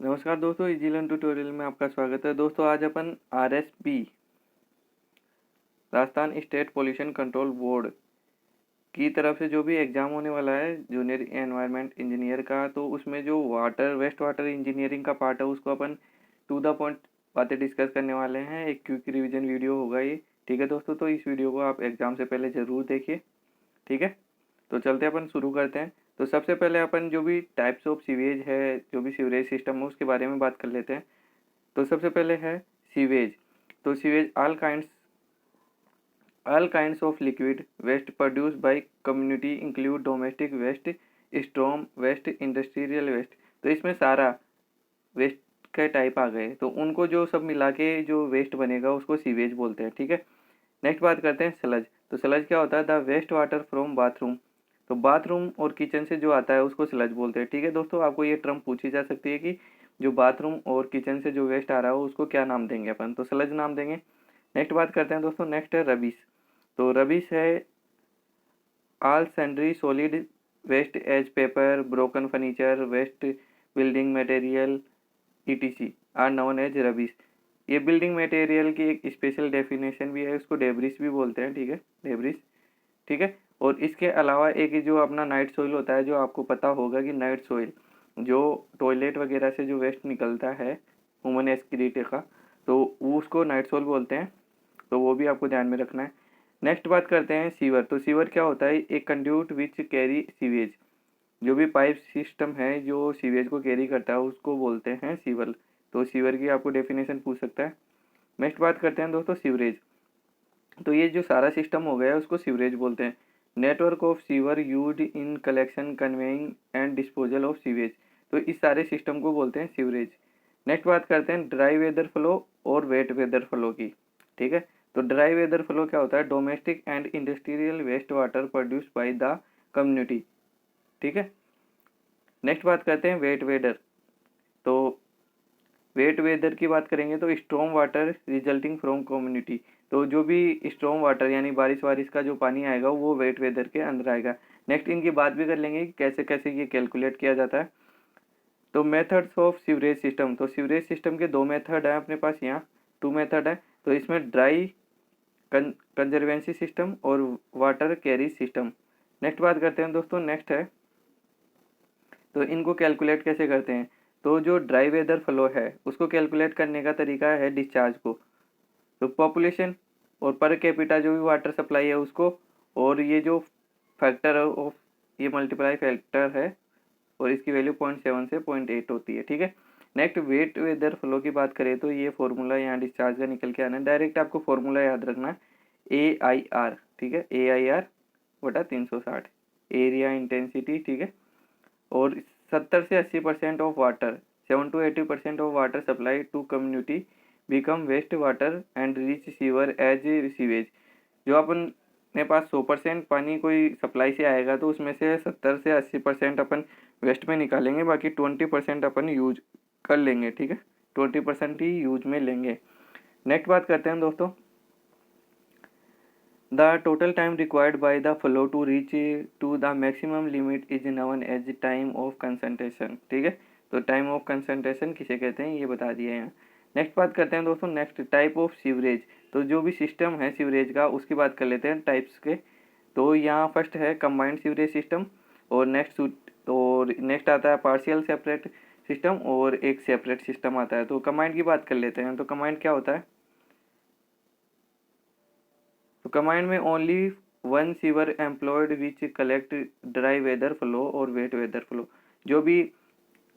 नमस्कार दोस्तों, easy learn tutorial में आपका स्वागत है। दोस्तों आज अपन RSP Rajasthan state pollution control board की तरफ से जो भी एग्ज़ाम होने वाला है जूनियर एनवायरनमेंट इंजीनियर का, तो उसमें जो वेस्ट वाटर इंजीनियरिंग का पार्ट है उसको अपन टू द पॉइंट बातें डिस्कस करने वाले हैं। एक क्विक रिवीजन वीडियो होगा ये। ठीक है दोस्तों, तो इस वीडियो को आप एग्ज़ाम से पहले ज़रूर देखिए। ठीक है, तो चलते अपन शुरू करते हैं। तो सबसे पहले अपन जो भी टाइप्स ऑफ सीवेज है, जो भी सीवरेज सिस्टम है उसके बारे में बात कर लेते हैं। तो सबसे पहले है सीवेज। तो sewage all kinds of liquid waste produced by community include domestic waste, storm waste, industrial waste। तो इसमें सारा वेस्ट के टाइप आ गए, तो उनको जो सब मिला के जो वेस्ट बनेगा उसको सीवेज बोलते हैं। ठीक है, नेक्स्ट बात करते हैं स्लज। तो स्लज क्या होता है? The waste water from bathroom. तो बाथरूम और किचन से जो आता है उसको स्लज बोलते हैं। ठीक है दोस्तों, आपको ये टर्म पूछी जा सकती है कि जो बाथरूम और किचन से जो वेस्ट आ रहा हो उसको क्या नाम देंगे अपन? तो स्लज नाम देंगे। नेक्स्ट बात करते हैं दोस्तों, नेक्स्ट है रबिश। तो रबिश है all sundry solid waste as paper, broken furniture, waste building material ETC are known as rubbish. ये बिल्डिंग मटेरियल की एक स्पेशल डेफिनेशन भी है, उसको डेब्रिस भी बोलते हैं। ठीक है, डेब्रिस। ठीक है, और इसके अलावा एक जो अपना नाइट सोइल होता है, जो आपको पता होगा कि नाइट सोइल जो टॉयलेट वगैरह से जो वेस्ट निकलता है ह्यूमन एक्सक्रीट का, तो वो उसको नाइट सोइल बोलते हैं। तो वो भी आपको ध्यान में रखना है। नेक्स्ट बात करते हैं सीवर। तो सीवर क्या होता है? एक कंड्यूट विच कैरी सीवेज। जो भी पाइप सिस्टम है जो सीवेज को कैरी करता है उसको बोलते हैं सीवर। तो सीवर की आपको डेफिनेशन पूछ सकता है। नेक्स्ट बात करते हैं दोस्तों सीवरेज। तो ये जो सारा सिस्टम हो गया है उसको सीवरेज बोलते हैं। Network of sewer used in collection, conveying and disposal of sewage. तो इस सारे सिस्टम को बोलते हैं सीवरेज। नेक्स्ट बात करते हैं ड्राई वेदर फ्लो और वेट वेदर फ्लो की। ठीक है, तो ड्राई वेदर फ्लो क्या होता है? Domestic and industrial waste water produce by the community. ठीक है, नेक्स्ट बात करते हैं वेट वेदर। तो वेट वेदर की बात करेंगे तो storm water resulting from community. तो जो भी स्ट्रॉम वाटर यानी बारिश वारिश का जो पानी आएगा वो वेट वेदर के अंदर आएगा। नेक्स्ट इनकी बात भी कर लेंगे कि कैसे कैसे ये कैलकुलेट किया जाता है। तो मेथड्स ऑफ सीवरेज सिस्टम। तो सीवरेज सिस्टम के दो मेथड है अपने पास, यहाँ टू मेथड है। तो इसमें ड्राई कंजर्वेंसी सिस्टम और वाटर कैरी सिस्टम। नेक्स्ट बात करते हैं दोस्तों, नेक्स्ट है तो इनको कैलकुलेट कैसे करते हैं? तो जो ड्राई वेदर फ्लो है उसको कैलकुलेट करने का तरीका है डिस्चार्ज को। तो पॉपुलेशन और पर कैपिटा जो भी वाटर सप्लाई है उसको, और ये जो फैक्टर ऑफ ये मल्टीप्लाई फैक्टर है और इसकी वैल्यू 0.7 से 0.8 होती है। ठीक है, नेक्स्ट वेट वेदर फ्लो की बात करें तो ये फॉर्मूला यहाँ डिस्चार्ज का निकल के आना है। डायरेक्ट आपको फॉर्मूला याद रखना है, ए आई आर। ठीक है, ए आई आर बटा 360 एरिया इंटेंसिटी। ठीक है, और 70 से 80% of water, 7 to 80% of water supply to community become waste water and reach sewer as sewage. जो अपन अपने पास 100% पानी कोई सप्लाई से आएगा तो उसमें से 70 से 80% अपन वेस्ट में निकालेंगे, बाकी 20% अपन यूज कर लेंगे। ठीक है, 20% ही यूज में लेंगे। नेक्स्ट बात करते हैं दोस्तों, the total time required by the flow to reach to the maximum limit is known as time of concentration. ठीक है, तो टाइम ऑफ कंसंट्रेशन किसे कहते हैं ये बता दिया है यहाँ। नेक्स्ट बात करते हैं दोस्तों, नेक्स्ट टाइप ऑफ सीवरेज। तो जो भी सिस्टम है सीवरेज का उसकी बात कर लेते हैं टाइप्स के। तो यहाँ फर्स्ट है कंबाइंड सीवरेज सिस्टम, और नेक्स्ट आता है पार्शियल सेपरेट सिस्टम, और एक सेपरेट सिस्टम आता है। तो कंबाइंड की बात कर लेते हैं। तो कंबाइंड क्या होता है? तो कंबाइंड में only one sewer employed which collect dry weather flow और वेट वेदर फ्लो। जो भी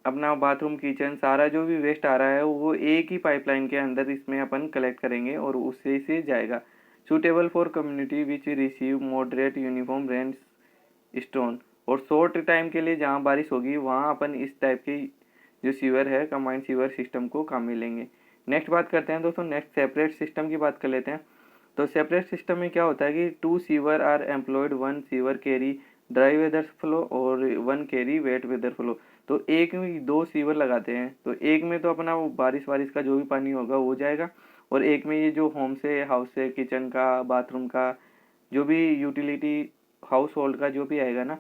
अपना बाथरूम किचन सारा जो भी वेस्ट आ रहा है वो एक ही पाइपलाइन के अंदर इसमें अपन कलेक्ट करेंगे और उससे से जाएगा। Suitable for community which receive moderate uniform rain stone. और शॉर्ट टाइम के लिए जहाँ बारिश होगी वहाँ अपन इस टाइप की जो सीवर है कंबाइंड सीवर सिस्टम को काम में लेंगे। नेक्स्ट बात करते हैं दोस्तों, नेक्स्ट सेपरेट सिस्टम की बात कर लेते हैं। तो सेपरेट सिस्टम में क्या होता है कि two sewer are employed, one sewer carry dry weather flow और one carry wet weather flow. तो एक में दो सीवर लगाते हैं, तो एक में तो अपना वो बारिश वारिश का जो भी पानी होगा वो जाएगा, और एक में ये जो होम से हाउस से किचन का बाथरूम का जो भी यूटिलिटी हाउस होल्ड का जो भी आएगा ना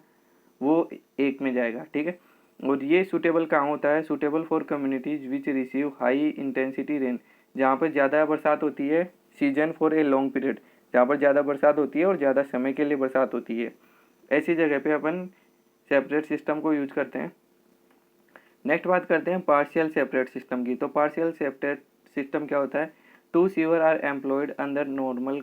वो एक में जाएगा। ठीक है, और ये सूटेबल कहाँ होता है? Suitable for communities which receive high intensity rain, जहाँ पर ज़्यादा बरसात होती है। Season for a long period, जहाँ पर ज़्यादा बरसात होती है और ज़्यादा समय के लिए बरसात होती है, ऐसी जगह पे अपन सेपरेट सिस्टम को यूज करते हैं। नेक्स्ट बात करते हैं पार्शियल सेपरेट सिस्टम की। तो पार्शियल सेपरेट सिस्टम क्या होता है? Two sewer are employed under normal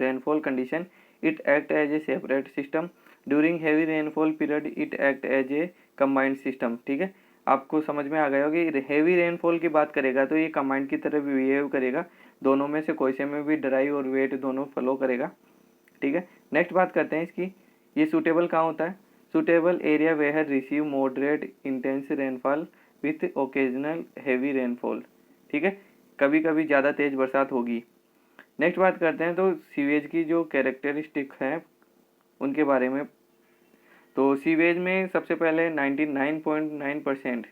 rainfall condition, it act as a separate system. During heavy rainfall period it act as a combined system. ठीक है, आपको समझ में आ गया होगा। हैवी रेनफॉल की बात करेगा तो ये कंबाइंड की तरह बिहेव करेगा, दोनों में से कोई से में भी ड्राई और वेट दोनों फॉलो करेगा। ठीक है, नेक्स्ट बात करते हैं इसकी। ये सूटेबल कहाँ होता है? Suitable area where receive moderate intense rainfall with occasional heavy rainfall. ठीक है, कभी कभी ज़्यादा तेज बरसात होगी। नेक्स्ट बात करते हैं तो सीवेज की जो कैरेक्टरिस्टिक है उनके बारे में। तो सीवेज में सबसे पहले 99.9%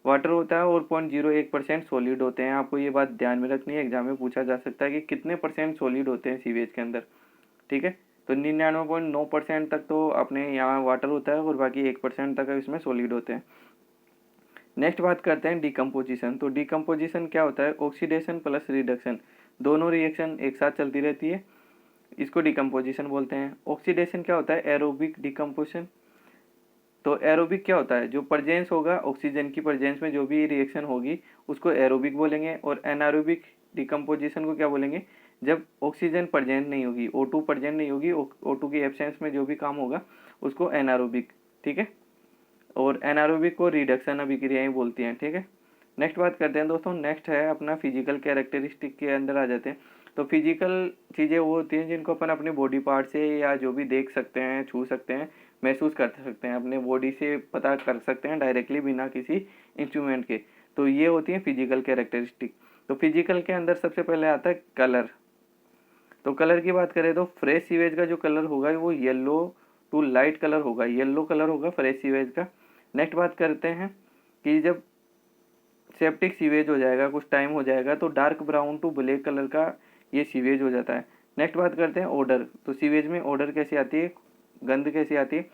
वाटर होता है और 0.01% सॉलिड होते हैं। आपको ये बात ध्यान में रखनी है, एग्जाम में पूछा जा सकता है कि कितने परसेंट सॉलिड होते हैं सीवेज के अंदर। ठीक है, तो 99.9% तक तो अपने यहाँ वाटर होता है और बाकी 1% तक इसमें सॉलिड होते हैं। नेक्स्ट बात करते हैं डिकम्पोजिशन। तो डिकम्पोजिशन क्या होता है? ऑक्सीडेशन प्लस रिडक्शन, दोनों रिएक्शन एक साथ चलती रहती है, इसको डिकम्पोजिशन बोलते हैं। ऑक्सीडेशन क्या होता है? Aerobic decomposition. तो एरोबिक क्या होता है? जो प्रजेंस होगा ऑक्सीजन की प्रजेंस में जो भी रिएक्शन होगी उसको एरोबिक बोलेंगे। और एनारोबिक डिकम्पोजिशन को क्या बोलेंगे? जब ऑक्सीजन प्रजेंट नहीं होगी, O2 प्रजेंट नहीं होगी, O2 की एब्सेंस में जो भी काम होगा उसको एनारोबिक। ठीक है, और एनारोबिक को रिडक्शन अभिक्रियाएं बोलती हैं। ठीक है, नेक्स्ट बात करते हैं दोस्तों। नेक्स्ट है अपना फिजिकल कैरेक्टरिस्टिक के अंदर आ जाते हैं। तो फिजिकल चीज़ें वो होती हैं जिनको अपन अपने बॉडी पार्ट से या जो भी देख सकते हैं, छू सकते हैं, महसूस कर सकते हैं, अपने बॉडी से पता कर सकते हैं डायरेक्टली बिना किसी इंस्ट्रूमेंट के। तो ये होती है फिजिकल कैरेक्टरिस्टिक। तो फिजिकल के अंदर सबसे पहले आता है कलर। तो कलर की बात करें तो फ्रेश सीवेज का जो कलर होगा वो येलो टू लाइट कलर होगा, येलो कलर होगा फ्रेश सीवेज का। नेक्स्ट बात करते हैं कि जब सेप्टिक सीवेज हो जाएगा, कुछ टाइम हो जाएगा, तो dark brown to black colour का ये सीवेज हो जाता है। नेक्स्ट बात करते हैं ऑर्डर। तो सीवेज में ऑर्डर कैसे आती है, गंध कैसे आती है?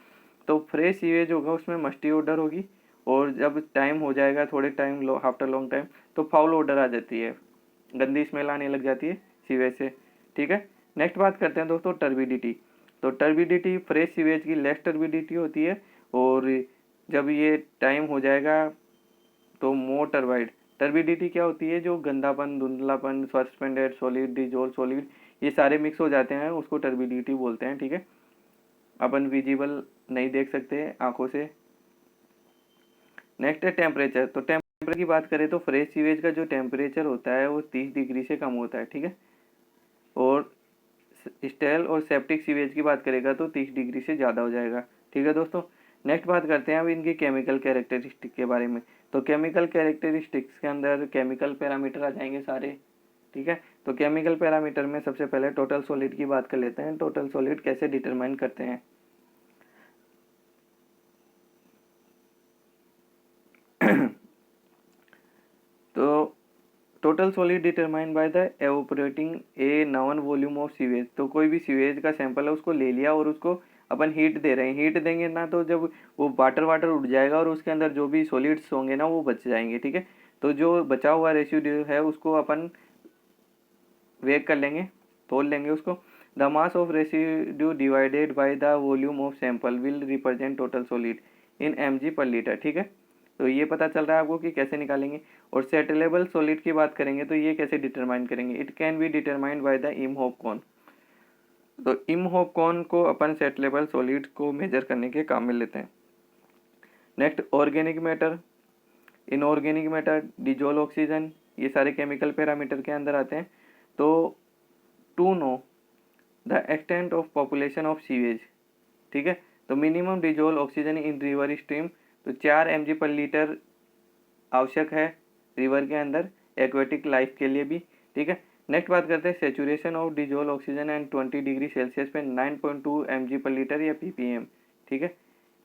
तो फ्रेश सीवेज होगा उसमें मस्टी ऑर्डर होगी, और जब टाइम हो जाएगा थोड़े टाइम आफ्टर लॉन्ग टाइम तो फाउल ऑर्डर आ जाती है, गंदी स्मेल आने लग जाती है सीवेज से। ठीक है, नेक्स्ट बात करते हैं दोस्तों टर्बिडिटी। तो टर्बिडिटी फ्रेश सीवेज की लेस टर्बिडिटी होती है, और जब ये टाइम हो जाएगा तो मोर टर्बाइड। टर्बिडिटी क्या होती है? जो गंदापन, धुंधलापन, सस्पेंडेड सॉलिड, डिजोल्व सॉलिड, ये सारे मिक्स हो जाते हैं, उसको टर्बिडिटी बोलते हैं। ठीक है, अपन विजिबल नहीं देख सकते आंखों से। नेक्स्ट है टेम्परेचर। तो टेम्परेचर की बात करें तो फ्रेश सीवेज का जो टेम्परेचर होता है वो 30 डिग्री से कम होता है। ठीक है, और स्टेल और सेप्टिक सीवेज की बात करेगा तो 30 डिग्री से ज़्यादा हो जाएगा। ठीक है दोस्तों, नेक्स्ट बात करते हैं अब इनकी केमिकल कैरेक्टरिस्टिक के बारे में। तो केमिकल कैरेक्टरिस्टिक्स के अंदर केमिकल पैरामीटर आ जाएंगे सारे। ठीक है, तो केमिकल पैरामीटर में सबसे पहले टोटल सॉलिड की बात कर लेते हैं। टोटल सॉलिड कैसे डिटरमाइन करते हैं? तो total solid determine by the evaporating a non volume of sewage. तो कोई भी सीवेज का सैंपल है उसको ले लिया और उसको अपन हीट दे रहे हैं। हीट देंगे ना तो जब वो वाटर वाटर उड़ जाएगा और उसके अंदर जो भी सॉलिड्स होंगे ना वो बच जाएंगे। ठीक है, तो जो बचा हुआ रेसिड्यू है उसको अपन वेग कर लेंगे, तोल लेंगे उसको। The mass of residue divided by the volume of sample will represent total solid in mg per litre. ठीक है, तो ये पता चल रहा है आपको कि कैसे निकालेंगे। और सेटलेबल सॉलिड की बात करेंगे तो ये कैसे डिटरमाइन करेंगे? It can be determined by the Imhoff cone. तो इमहोफकॉन को अपन सेटलेबल सॉलिड को मेजर करने के काम में लेते हैं। Next organic matter, inorganic matter, dissolve oxygen, ये सारे केमिकल पैरामीटर के अंदर आते हैं। तो to know the extent of population of sewage. ठीक है, तो minimum dissolve oxygen in river stream, तो 4 mg पर लीटर आवश्यक है रिवर के अंदर एक्वेटिक लाइफ के लिए भी। ठीक है, नेक्स्ट बात करते हैं saturation of dissolve oxygen and 20 degree Celsius पे 9.2 mg पर लीटर या ppm। ठीक है,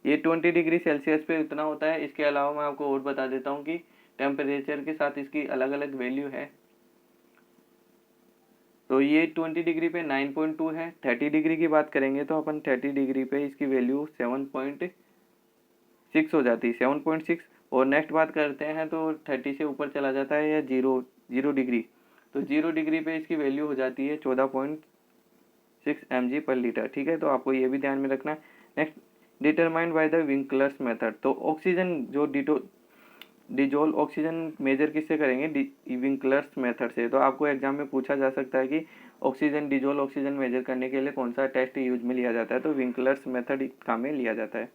ये 20 डिग्री सेल्सियस पे इतना होता है। इसके अलावा मैं आपको और बता देता हूँ कि टेम्परेचर के साथ इसकी अलग अलग वैल्यू है। तो ये 20 डिग्री पे 9.2 है। 30 डिग्री की बात करेंगे तो अपन 30 डिग्री पे इसकी वैल्यू 6 हो जाती है, 7.6। और नेक्स्ट बात करते हैं तो 30 से ऊपर चला जाता है या जीरो जीरो डिग्री, तो 0 डिग्री पे इसकी वैल्यू हो जाती है 14.6 mg/लीटर। ठीक है, तो आपको ये भी ध्यान में रखना है। Next, determined by the Winkler's method. तो ऑक्सीजन जो डिजोल्व ऑक्सीजन मेजर किससे करेंगे, विंकलर्स मेथड से। तो आपको एग्जाम में पूछा जा सकता है कि ऑक्सीजन डिजोल्व ऑक्सीजन मेजर करने के लिए कौन सा टेस्ट यूज में लिया जाता है, तो विंकलर्स मेथड काम में लिया जाता है।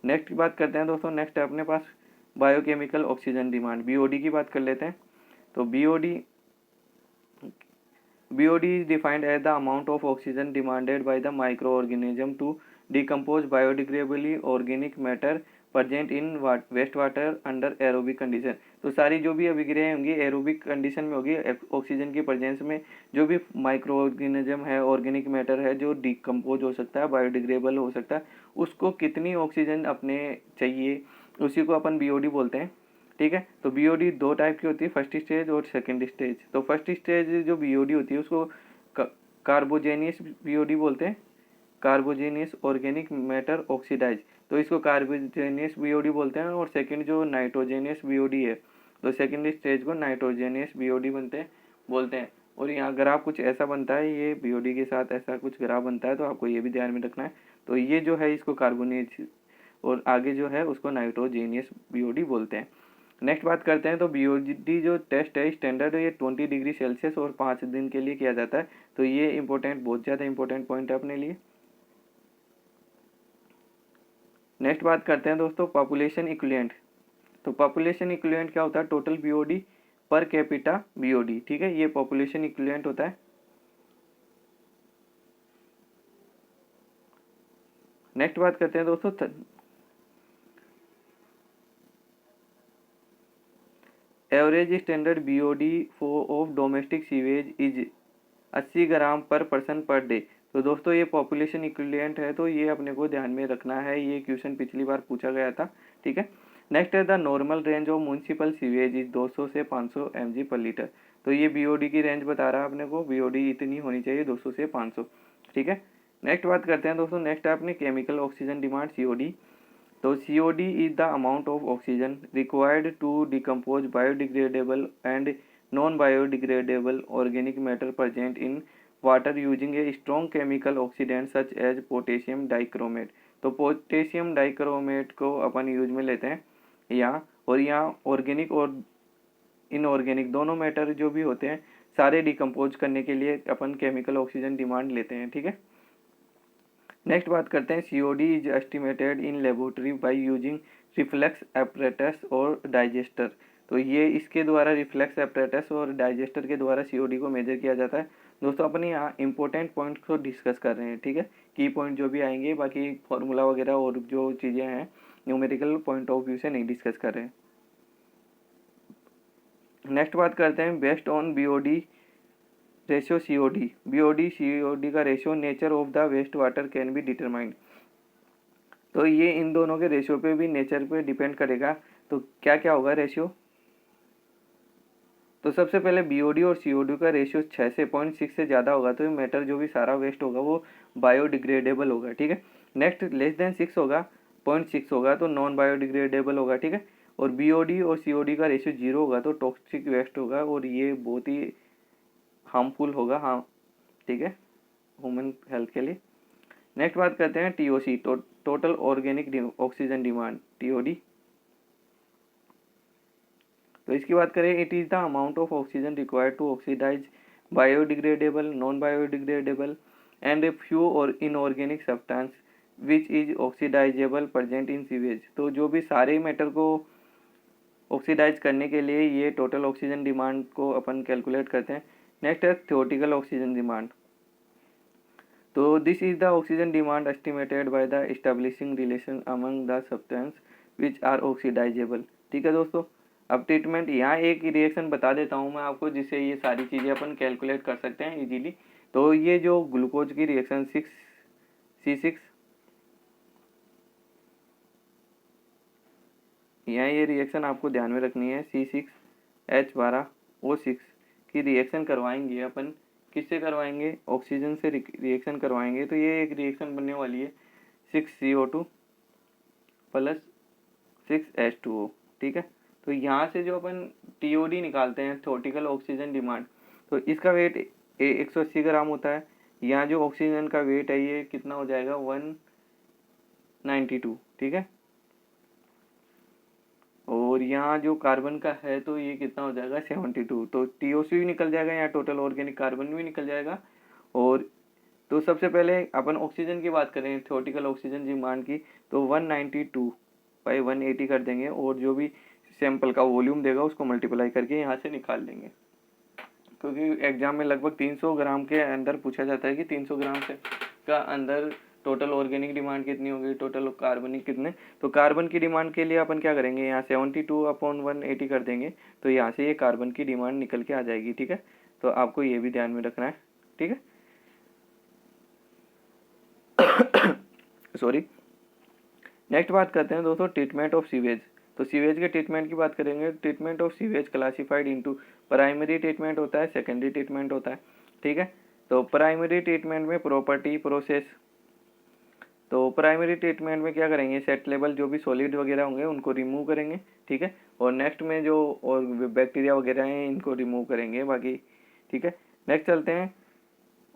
नेक्स्ट बात करते हैं दोस्तों, नेक्स्ट है अपने पास बायोकेमिकल ऑक्सीजन डिमांड, बीओडी की बात कर लेते हैं। तो BOD is defined as the amount of oxygen demanded by the microorganism to decompose biodegradably organic matter present in wastewater under aerobic condition। तो सारी जो भी अभिक्रियाएं होंगी एरोबिक कंडीशन में होगी, ऑक्सीजन की प्रेजेंस में जो भी माइक्रो ऑर्गेनिज्म है, ऑर्गेनिक मैटर है जो डिकम्पोज हो सकता है, बायोडिग्रेडेबल हो सकता है, उसको कितनी ऑक्सीजन अपने चाहिए, उसी को अपन BOD बोलते हैं। ठीक है, तो BOD दो टाइप की होती है, फर्स्ट स्टेज और सेकंड स्टेज। तो फर्स्ट स्टेज जो BOD होती है उसको कार्बोजेनियस BOD बोलते हैं, कार्बोजेनियस ऑर्गेनिक मैटर ऑक्सीडाइज, तो इसको कार्बोजेनियस BOD बोलते हैं। और सेकंड जो नाइट्रोजेनियस BOD है, तो सेकंड स्टेज को नाइट्रोजेनियस BOD बोलते हैं। और यहाँ ग्राफ कुछ ऐसा बनता है, ये BOD के साथ ऐसा कुछ ग्राफ बनता है, तो आपको ये भी ध्यान में रखना है। तो ये जो है इसको कार्बोनेट, और आगे जो है उसको नाइट्रोजेनियस BOD बोलते हैं। नेक्स्ट बात करते हैं, तो BOD जो टेस्ट है स्टैंडर्ड ये 20 डिग्री सेल्सियस और 5 दिन के लिए किया जाता है। तो ये इंपॉर्टेंट, बहुत ज़्यादा इंपॉर्टेंट पॉइंट है अपने लिए। नेक्स्ट बात करते हैं दोस्तों पॉपुलेशन इक्विवेलेंट। तो पॉपुलेशन इक्विवेलेंट क्या होता है, total BOD per capita BOD। ठीक है, ये पॉपुलेशन इक्विवेलेंट होता है। नेक्स्ट बात करते हैं दोस्तों average standard BOD of domestic sewage is 80 ग्राम पर पर्सन पर डे। तो दोस्तों ये पॉपुलेशन इक्विवेलेंट है, तो ये अपने को ध्यान में रखना है, ये क्वेश्चन पिछली बार पूछा गया था। ठीक है, नेक्स्ट है the normal range of municipal sewage is 200 से 500 mg/लीटर। तो ये BOD की रेंज बता रहा है अपने को, BOD इतनी होनी चाहिए 200 से 500। ठीक है, नेक्स्ट बात करते हैं दोस्तों, नेक्स्ट है अपने केमिकल ऑक्सीजन डिमांड COD। तो COD is the amount of oxygen required to decompose biodegradable and non-biodegradable organic matter present in water using a strong chemical oxidant such as potassium dichromate। तो potassium dichromate को अपन use में लेते हैं यहाँ, और यहाँ ऑर्गेनिक और इनऑर्गेनिक दोनों मैटर जो भी होते हैं सारे डिकम्पोज करने के लिए अपन केमिकल ऑक्सीजन डिमांड लेते हैं। ठीक है, नेक्स्ट बात करते हैं COD is estimated in laboratory by using reflex apparatus और डाइजेस्टर। तो ये इसके द्वारा रिफ्लेक्स एपरेटस और डाइजेस्टर के द्वारा COD को मेजर किया जाता है। दोस्तों अपने यहाँ इंपॉर्टेंट पॉइंट को डिस्कस कर रहे हैं। ठीक है, की पॉइंट जो भी आएंगे, बाकी फॉर्मूला वगैरह और जो चीज़ें हैं न्यूमेरिकल पॉइंट ऑफ व्यू से नहीं डिस्कस कर रहे हैं। नेक्स्ट बात करते हैं based on BOD ratio COD का ratio nature of the waste water can be determined. तो ये इन दोनों के रेशियो पे भी नेचर पे डिपेंड करेगा। तो क्या क्या होगा रेशियो, तो सबसे पहले BOD और COD का रेशियो 6 से 0.6 से ज़्यादा होगा तो मैटर जो भी सारा वेस्ट होगा वो बायोडिग्रेडेबल होगा। ठीक है, नेक्स्ट लेस देन 6 होगा, 0.6 होगा तो नॉन बायोडिग्रेडेबल होगा। ठीक है, और BOD और COD का रेशियो 0 होगा तो टॉक्सिक वेस्ट होगा और ये बहुत ही हार्मफुल होगा। हाँ, ठीक है, ह्यूमन हेल्थ के लिए। नेक्स्ट बात करते हैं TOC, total organic oxygen demand TOD। तो इसकी बात करें, it is the amount of oxygen required to oxidise biodegradable, non biodegradable and few और inorganic substance which is oxidisable present in sewage. तो जो भी सारे मैटर को ऑक्सीडाइज करने के लिए ये टोटल ऑक्सीजन डिमांड को अपन कैलकुलेट करते हैं। नेक्स्ट है थियोरेटिकल ऑक्सीजन डिमांड। तो this is the oxygen demand estimated by the establishing relation among the substance which are oxidisable. ठीक है दोस्तों, अब ट्रीटमेंट, यहाँ एक रिएक्शन बता देता हूँ मैं आपको जिससे ये सारी चीज़ें अपन कैलकुलेट कर सकते हैं इजीली। तो ये जो ग्लूकोज की रिएक्शन 6C6, यहाँ ये रिएक्शन आपको ध्यान में रखनी है, C6H12O6 की रिएक्शन करवाएंगे अपन, किससे करवाएंगे, ऑक्सीजन से रिएक्शन करवाएंगे। तो ये एक रिएक्शन बनने वाली है 6CO2 प्लस 6H2O, ठीक है। तो यहाँ से जो अपन TOD निकालते हैं, थ्योरेटिकल ऑक्सीजन डिमांड, तो इसका वेट 180 ग्राम होता है। यहाँ जो ऑक्सीजन का वेट है ये कितना हो जाएगा 192, ठीक है। और यहाँ जो कार्बन का है तो ये कितना हो जाएगा 72, तो TOC भी निकल जाएगा, यहाँ टोटल ऑर्गेनिक कार्बन भी निकल जाएगा। और तो सबसे पहले अपन ऑक्सीजन की बात करें, थ्योरेटिकल ऑक्सीजन डिमांड की, तो 192 बाई 180 कर देंगे और जो भी सैंपल का वॉल्यूम देगा उसको मल्टीप्लाई करके यहाँ से निकाल लेंगे, क्योंकि एग्जाम में लगभग 300 ग्राम के अंदर पूछा जाता है कि 300 ग्राम से का अंदर टोटल ऑर्गेनिक डिमांड कितनी होगी, टोटल कार्बनिक कितने। तो कार्बन की डिमांड के लिए अपन क्या करेंगे, यहाँ 72/180 कर देंगे, तो यहाँ से ये कार्बन की डिमांड निकल के आ जाएगी, ठीक है। तो आपको ये भी ध्यान में रखना है, ठीक है। सॉरी। नेक्स्ट बात करते हैं दोस्तों ट्रीटमेंट ऑफ सीवेज। तो सीवेज के ट्रीटमेंट की बात करेंगे। Treatment of sewage classified into primary treatment होता है, सेकेंडरी ट्रीटमेंट होता है, ठीक है। तो प्राइमरी ट्रीटमेंट में प्रॉपर्टी प्रोसेस, तो प्राइमरी ट्रीटमेंट में क्या करेंगे, सेट लेवल जो भी सॉलिड वगैरह होंगे उनको रिमूव करेंगे, ठीक है। और नेक्स्ट में जो और बैक्टीरिया वगैरह हैं इनको रिमूव करेंगे बाकी, ठीक है। नेक्स्ट चलते हैं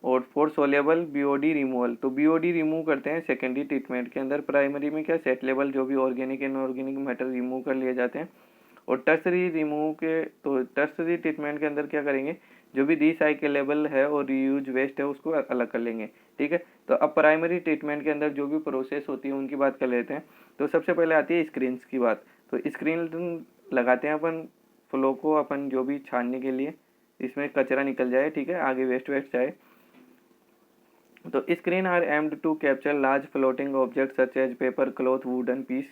और फॉर सोलेबल BOD रिमूवल, तो BOD रिमूव करते हैं सेकेंडरी ट्रीटमेंट के अंदर। प्राइमरी में क्या सेट लेवल जो भी ऑर्गेनिक इनऑर्गेनिक मैटर रिमूव कर लिए जाते हैं। और टर्सरी रिमूव के, तो टर्सरी ट्रीटमेंट के अंदर क्या करेंगे, जो भी रिसाइक्लेबल है और रीयूज वेस्ट है उसको अलग कर लेंगे, ठीक है। तो अब प्राइमरी ट्रीटमेंट के अंदर जो भी प्रोसेस होती है उनकी बात कर लेते हैं। तो सबसे पहले आती है स्क्रीन की बात। तो स्क्रीन लगाते हैं अपन फ्लो को, अपन जो भी छानने के लिए इसमें कचरा निकल जाए, ठीक है, आगे वेस्ट जाए। तो screen are aimed to capture large floating object such as paper, cloth, wooden piece,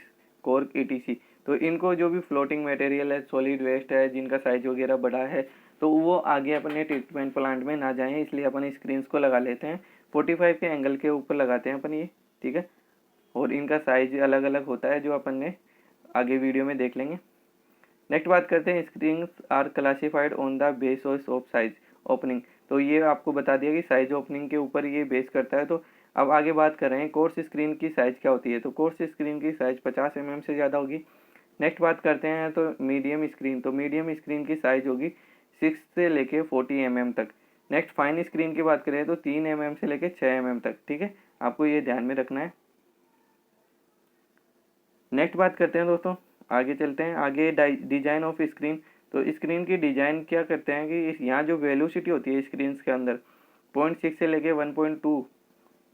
cork, ETC। तो इनको जो भी फ्लोटिंग मटेरियल है, सॉलिड वेस्ट है, जिनका साइज वगैरह बड़ा है, तो वो आगे अपने ट्रीटमेंट प्लांट में ना जाएं, इसलिए अपन स्क्रीन को लगा लेते हैं। 45 के एंगल के ऊपर लगाते हैं अपन ये, ठीक है। और इनका साइज अलग अलग होता है जो अपन ने आगे वीडियो में देख लेंगे। नेक्स्ट बात करते हैं screen are classified on the basis of size opening. तो ये आपको बता दिया कि साइज ओपनिंग के ऊपर ये बेस करता है। तो अब आगे बात कर रहे हैं कोर्स स्क्रीन की साइज़ क्या होती है। तो कोर्स स्क्रीन की साइज़ 50 mm से ज़्यादा होगी। नेक्स्ट बात करते हैं तो मीडियम स्क्रीन, तो मीडियम स्क्रीन की साइज़ होगी 6 से लेके 40 mm तक। नेक्स्ट फाइन स्क्रीन की बात करें तो 3 mm से लेके 6 mm तक, ठीक है, आपको ये ध्यान में रखना है। नेक्स्ट बात करते हैं दोस्तों, आगे चलते हैं। आगे डिजाइन ऑफ स्क्रीन। तो स्क्रीन की डिजाइन क्या करते हैं कि यहाँ जो वेलोसिटी होती है स्क्रीन के अंदर 0.6 से लेके 1.2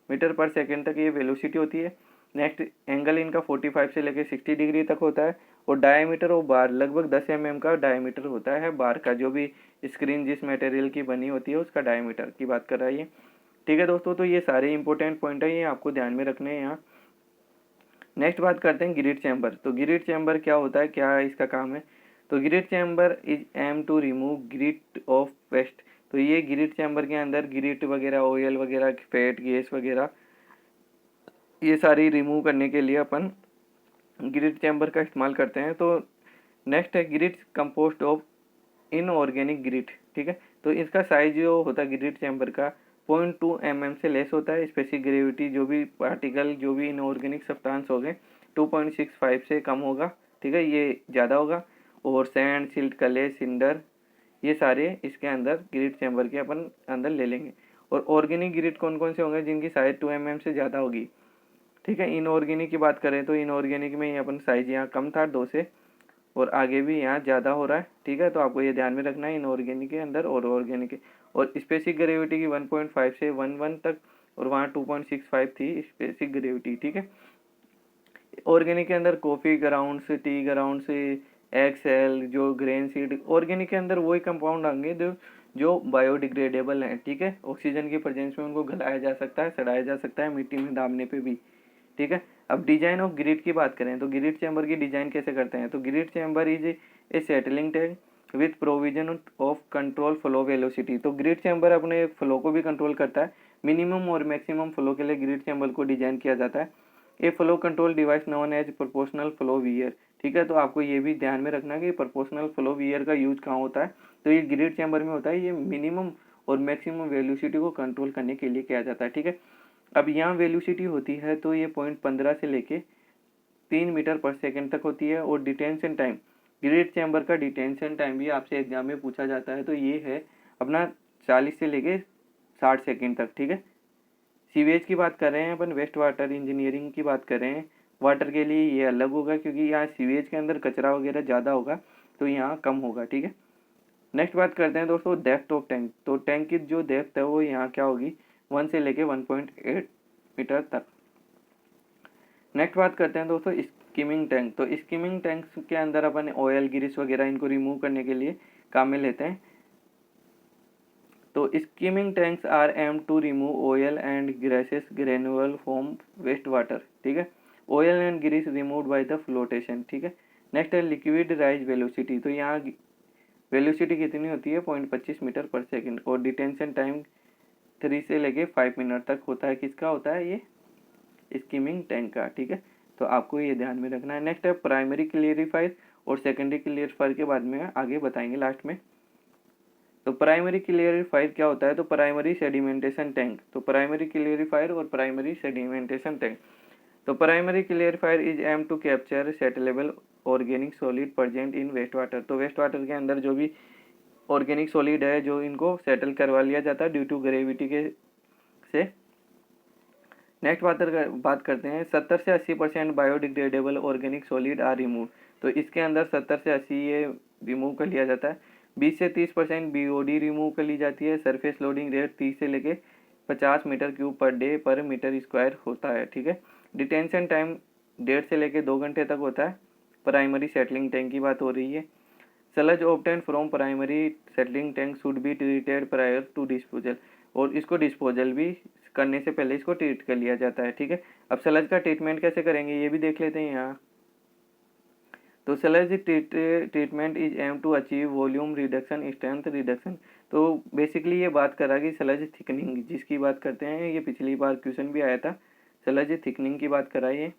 मीटर पर सेकेंड तक ये वेलोसिटी होती है। नेक्स्ट एंगल इनका 45 से लेके 60 डिग्री तक होता है। और डायमीटर ऑफ बार लगभग 10 mm का डायमीटर होता है बार का, जो भी स्क्रीन जिस मटेरियल की बनी होती है उसका डायमीटर की बात कर रहा है ये, ठीक है दोस्तों। तो ये सारे इंपॉर्टेंट पॉइंट है, ये आपको ध्यान में रखने हैं यहाँ। नेक्स्ट बात करते हैं ग्रिड चैम्बर। तो ग्रिड चैम्बर क्या होता है, क्या इसका काम है। तो grit chamber is aim to remove grit of waste. तो ये ग्रिड चैम्बर के अंदर ग्रिड वगैरह, ऑयल वगैरह, फैट, गैस वगैरह, ये सारी रिमूव करने के लिए अपन ग्रिड चैम्बर का इस्तेमाल करते हैं। तो नेक्स्ट है grid compost of inorganic grid, ठीक है। तो इसका साइज जो होता है ग्रिड चैम्बर का 0.2 mm से लेस होता है। स्पेसिफिक ग्रेविटी जो भी पार्टिकल जो भी इनऑर्गेनिक सब्सटेंस हो गए 2.65 से कम होगा, ठीक है, ये ज़्यादा होगा। और सैंड, सिल्ट, क्ले, सिंडर, ये सारे इसके अंदर ग्रिड चैम्बर के अपन अंदर ले लेंगे। और ऑर्गेनिक ग्रिड कौन कौन से होंगे, जिनकी साइज 2 mm से ज़्यादा होगी, ठीक है। इनऑर्गेनिक की बात करें तो इनऑर्गेनिक में ही अपन साइज यहाँ कम था 2 से, और आगे भी यहाँ ज़्यादा हो रहा है, ठीक है। तो आपको ये ध्यान में रखना है इनऑर्गेनिक के अंदर और ऑर्गेनिक के। और स्पेसिफिक ग्रेविटी की 1.5 से 1.1 तक, और वहाँ 2.65 थी स्पेसिफिक ग्रेविटी, ठीक है। ऑर्गेनिक के अंदर coffee grounds, tea grounds, eggshell, जो ग्रेन सीड, ऑर्गेनिक के अंदर वही कंपाउंड आएंगे जो बायोडिग्रेडेबल हैं, ठीक है। ऑक्सीजन की प्रेजेंस में उनको गलाया जा सकता है, सड़ाया जा सकता है मिट्टी में दाबने पे भी, ठीक है। अब डिजाइन ऑफ ग्रिड की बात करें तो ग्रिड चैम्बर की डिजाइन कैसे करते हैं। तो grit chamber is a settling tank with provision of control flow velocity. तो ग्रिड चैम्बर अपने फ्लो को भी कंट्रोल करता है। मिनिमम और मैक्सिमम फ्लो के लिए ग्रिड चैम्बर को डिजाइन किया जाता है। A flow control device known as proportional flow weir, ठीक है। तो आपको ये भी ध्यान में रखना कि प्रोपोर्शनल फ्लो वियर का यूज कहाँ होता है। तो ये ग्रिड चैम्बर में होता है। ये मिनिमम और मैक्सिमम वेलोसिटी को कंट्रोल करने के लिए किया जाता है, ठीक है। अब यहाँ वेलोसिटी होती है तो ये 0.15 से लेके 3 मीटर पर सेकंड तक होती है। और डिटेंशन टाइम, ग्रेट चैम्बर का डिटेंशन टाइम भी आपसे एग्जाम में पूछा जाता है, तो ये है अपना 40 से लेके 60 सेकंड तक, ठीक है। सीवेज की बात कर रहे हैं अपन, वेस्ट वाटर इंजीनियरिंग की बात कर रहे हैं, वाटर के लिए ये अलग होगा क्योंकि यहाँ सीवेज के अंदर कचरा वगैरह ज़्यादा होगा, तो यहाँ कम होगा, ठीक है। नेक्स्ट बात करते हैं दोस्तों डेप्थ ऑफ टैंक। तो टैंक की जो डेप्थ है वो यहाँ क्या होगी, 1 से लेके 1.8 मीटर तक। नेक्स्ट बात करते हैं दोस्तों स्किमिंग टैंक। तो स्किमिंग टैंक के अंदर अपन ऑयल ग्रीस वगैरह इनको रिमूव करने के लिए काम में लेते हैं। तो skimming tanks are aim to remove oil and greases granular from waste water, ठीक है। Oil and grease removed by the flotation, ठीक है। नेक्स्ट है लिक्विड राइज वेलोसिटी। तो यहाँ वेलोसिटी कितनी होती है, 0.25 मीटर पर सेकंड। और डिटेंशन टाइम 3 से लेके 5 मिनट तक होता है। किसका होता है ये, स्किमिंग टैंक का, ठीक है। तो आपको ये ध्यान में रखना है। नेक्स्ट है प्राइमरी क्लियरिफायर और सेकेंडरी क्लियरिफायर के बाद में आगे बताएंगे लास्ट में। तो प्राइमरी क्लियरिफायर क्या होता है, तो प्राइमरी सेडिमेंटेशन टैंक। तो प्राइमरी क्लियरिफायर और प्राइमरी सेडिमेंटेशन टैंक। तो primary clarifier is aim to capture settleable organic solid present in waste water. तो वेस्ट वाटर के अंदर जो भी ऑर्गेनिक सॉलिड है जो इनको सेटल करवा लिया जाता है ड्यू टू ग्रेविटी के से। नेक्स्ट बात करते हैं 70 से 80% biodegradable organic solid are remove. तो इसके अंदर 70 से 80 ये रिमूव कर लिया जाता है। 20 से 30% बीओडी रिमूव कर ली जाती है। सरफेस लोडिंग रेट 30 से लेके 50 मीटर क्यूब पर डे पर मीटर स्क्वायर होता है, ठीक है। डिटेंशन टाइम 1.5 से लेके 2 घंटे तक होता है। प्राइमरी सेटलिंग टैंक की बात हो रही है। Sludge obtain from primary settling tank should be treated prior to disposal. और इसको डिस्पोजल भी करने से पहले इसको ट्रीट कर लिया जाता है, ठीक है। अब स्लज का ट्रीटमेंट कैसे करेंगे ये भी देख लेते हैं यहाँ। तो sludge treatment is aim to achieve volume reduction, strength reduction. तो बेसिकली ये बात करा कि स्लज थिकनिंग जिसकी बात करते हैं, ये पिछली बार क्वेश्चन भी आया था, स्लज थिकनिंग की बात कराइए।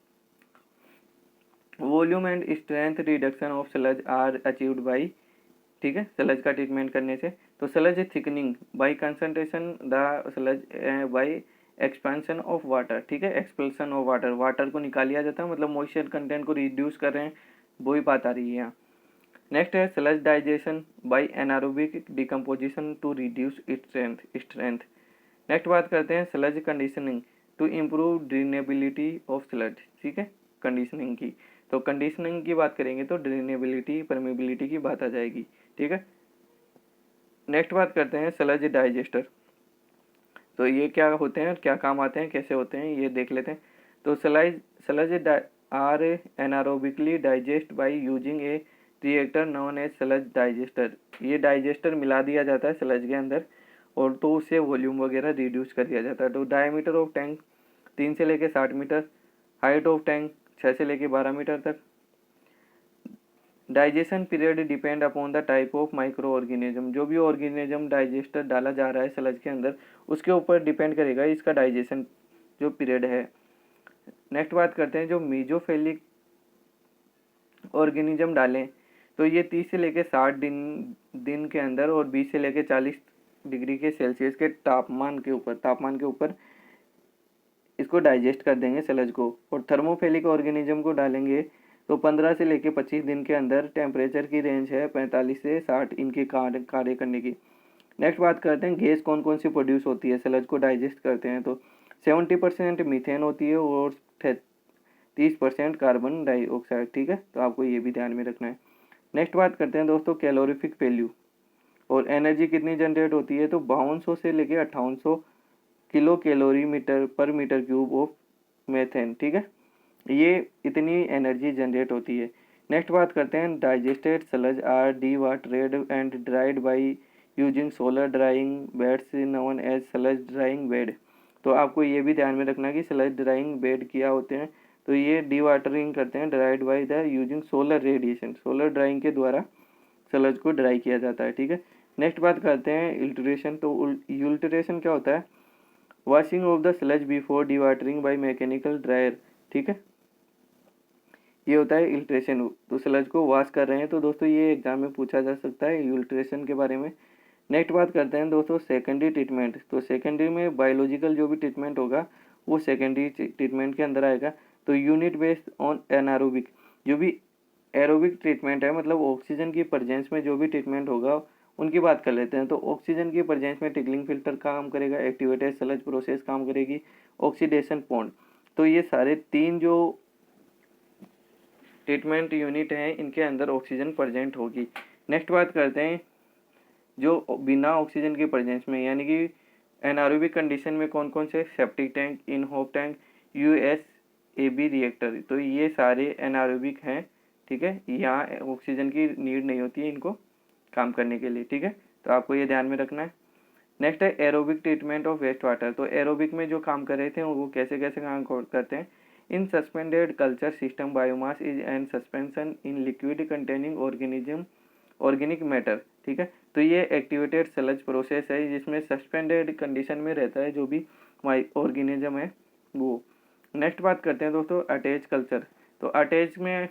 Volume and strength reduction of sludge are achieved by, ठीक है, स्लज का ट्रीटमेंट करने से। तो sludge thickening by concentration the sludge by expansion of water, ठीक है, एक्सपल्सन ऑफ वाटर, वाटर को निकाल लिया जाता है, मतलब मॉइस्चर कंटेंट को रिड्यूस कर रहे हैं, वही बात आ रही है यहाँ। नेक्स्ट है sludge digestion by anaerobic decomposition to reduce strength. Next बात करते हैं sludge conditioning to improve drainability of sludge, ठीक है, कंडीशनिंग की। तो कंडीशनिंग की बात करेंगे तो ड्रेनेबिलिटी परमेबिलिटी की बात आ जाएगी, ठीक है। नेक्स्ट बात करते हैं स्लज डाइजेस्टर। तो ये क्या होते हैं, क्या काम आते हैं, कैसे होते हैं, ये देख लेते हैं। तो sludge are anaerobically digest by using a reactor known as sludge digester. ये डाइजेस्टर मिला दिया जाता है स्लज के अंदर और तो उससे वॉल्यूम वगैरह रिड्यूस कर दिया जाता है। तो डायमीटर ऑफ टैंक 3 से लेके 60 मीटर, हाइट ऑफ टैंक 6 से लेके 12 मीटर तक। Digestion period depend upon the type of micro organism. जो भी ऑर्गेनिज्म डाइजेस्टर डाला जा रहा है स्लज के अंदर उसके ऊपर डिपेंड करेगा इसका डाइजेशन जो पीरियड है। नेक्स्ट बात करते हैं जो मीजोफेलिक ऑर्गेनिज्म डालें तो ये 30 से लेके 60 दिन के अंदर और 20 से लेके 40 डिग्री के सेल्सियस के तापमान के ऊपर इसको डाइजेस्ट कर देंगे स्लज को। और थर्मोफिलिक ऑर्गेनिज्म को डालेंगे तो 15 से लेके 25 दिन के अंदर टेम्परेचर की रेंज है 45 से 60 इनके कार्य करने की। नेक्स्ट बात करते हैं गैस कौन कौन सी प्रोड्यूस होती है स्लज को डाइजेस्ट करते हैं। तो 70% मीथेन होती है और 30% कार्बन डाइऑक्साइड, ठीक है। तो आपको ये भी ध्यान में रखना है। नेक्स्ट बात करते हैं दोस्तों कैलोरीफिक वैल्यू और एनर्जी कितनी जनरेट होती है। तो 5200 से लेके 5800 किलो कैलोरी पर मीटर क्यूब ऑफ मेथेन, ठीक है, ये इतनी एनर्जी जनरेट होती है। नेक्स्ट बात करते हैं digested sludge are dewatered and dried by using solar drying beds known as sludge drying bed. तो आपको ये भी ध्यान में रखना कि स्लज ड्राइंग बेड क्या होते हैं। तो ये डीवाटरिंग करते हैं dried by the using solar radiation, solar drawing के द्वारा स्लज को ड्राई किया जाता है, ठीक है। नेक्स्ट बात करते हैं इल्ट्रेशन। तो इल्ट्रेशन क्या होता है, washing of the sludge before dewatering by mechanical dryer, ठीक है, ये होता है इल्ट्रेशन। तो स्लज को वॉश कर रहे हैं। तो दोस्तों ये एग्जाम में पूछा जा सकता है इल्ट्रेशन के बारे में। नेक्स्ट बात करते हैं दोस्तों सेकेंडरी ट्रीटमेंट। तो सेकेंडरी में बायोलॉजिकल जो भी ट्रीटमेंट होगा वो सेकेंडरी ट्रीटमेंट के अंदर आएगा। तो यूनिट बेस्ड ऑन एनारोबिक, जो भी एरोबिक ट्रीटमेंट है मतलब ऑक्सीजन की प्रेजेंस में जो भी ट्रीटमेंट होगा उनकी बात कर लेते हैं। तो ऑक्सीजन की प्रेजेंस में टिकलिंग फिल्टर काम करेगा, एक्टिवेटेड सलज प्रोसेस काम करेगी, ऑक्सीडेशन पॉन्ड। तो ये सारे 3 जो ट्रीटमेंट यूनिट हैं इनके अंदर ऑक्सीजन प्रेजेंट होगी। नेक्स्ट बात करते हैं जो बिना ऑक्सीजन की प्रेजेंस में, यानी कि एनारोबिक कंडीशन में कौन कौन से, septic tank, Imhoff tank, UASB reactor. तो ये सारे एनारोबिक हैं, ठीक है। यहाँ ऑक्सीजन की नीड नहीं होती है इनको काम करने के लिए, ठीक है। तो आपको ये ध्यान में रखना है। नेक्स्ट है aerobic treatment of waste water. तो एरोबिक में जो काम कर रहे थे वो कैसे कैसे काम करते हैं। In suspended culture system biomass is and suspension in liquid containing organism organic matter, ठीक है। तो ये एक्टिवेटेड सलज प्रोसेस है जिसमें सस्पेंडेड कंडीशन में रहता है जो भी ऑर्गेनिज्म है वो। नेक्स्ट बात करते हैं दोस्तों अटैच कल्चर। तो अटैच में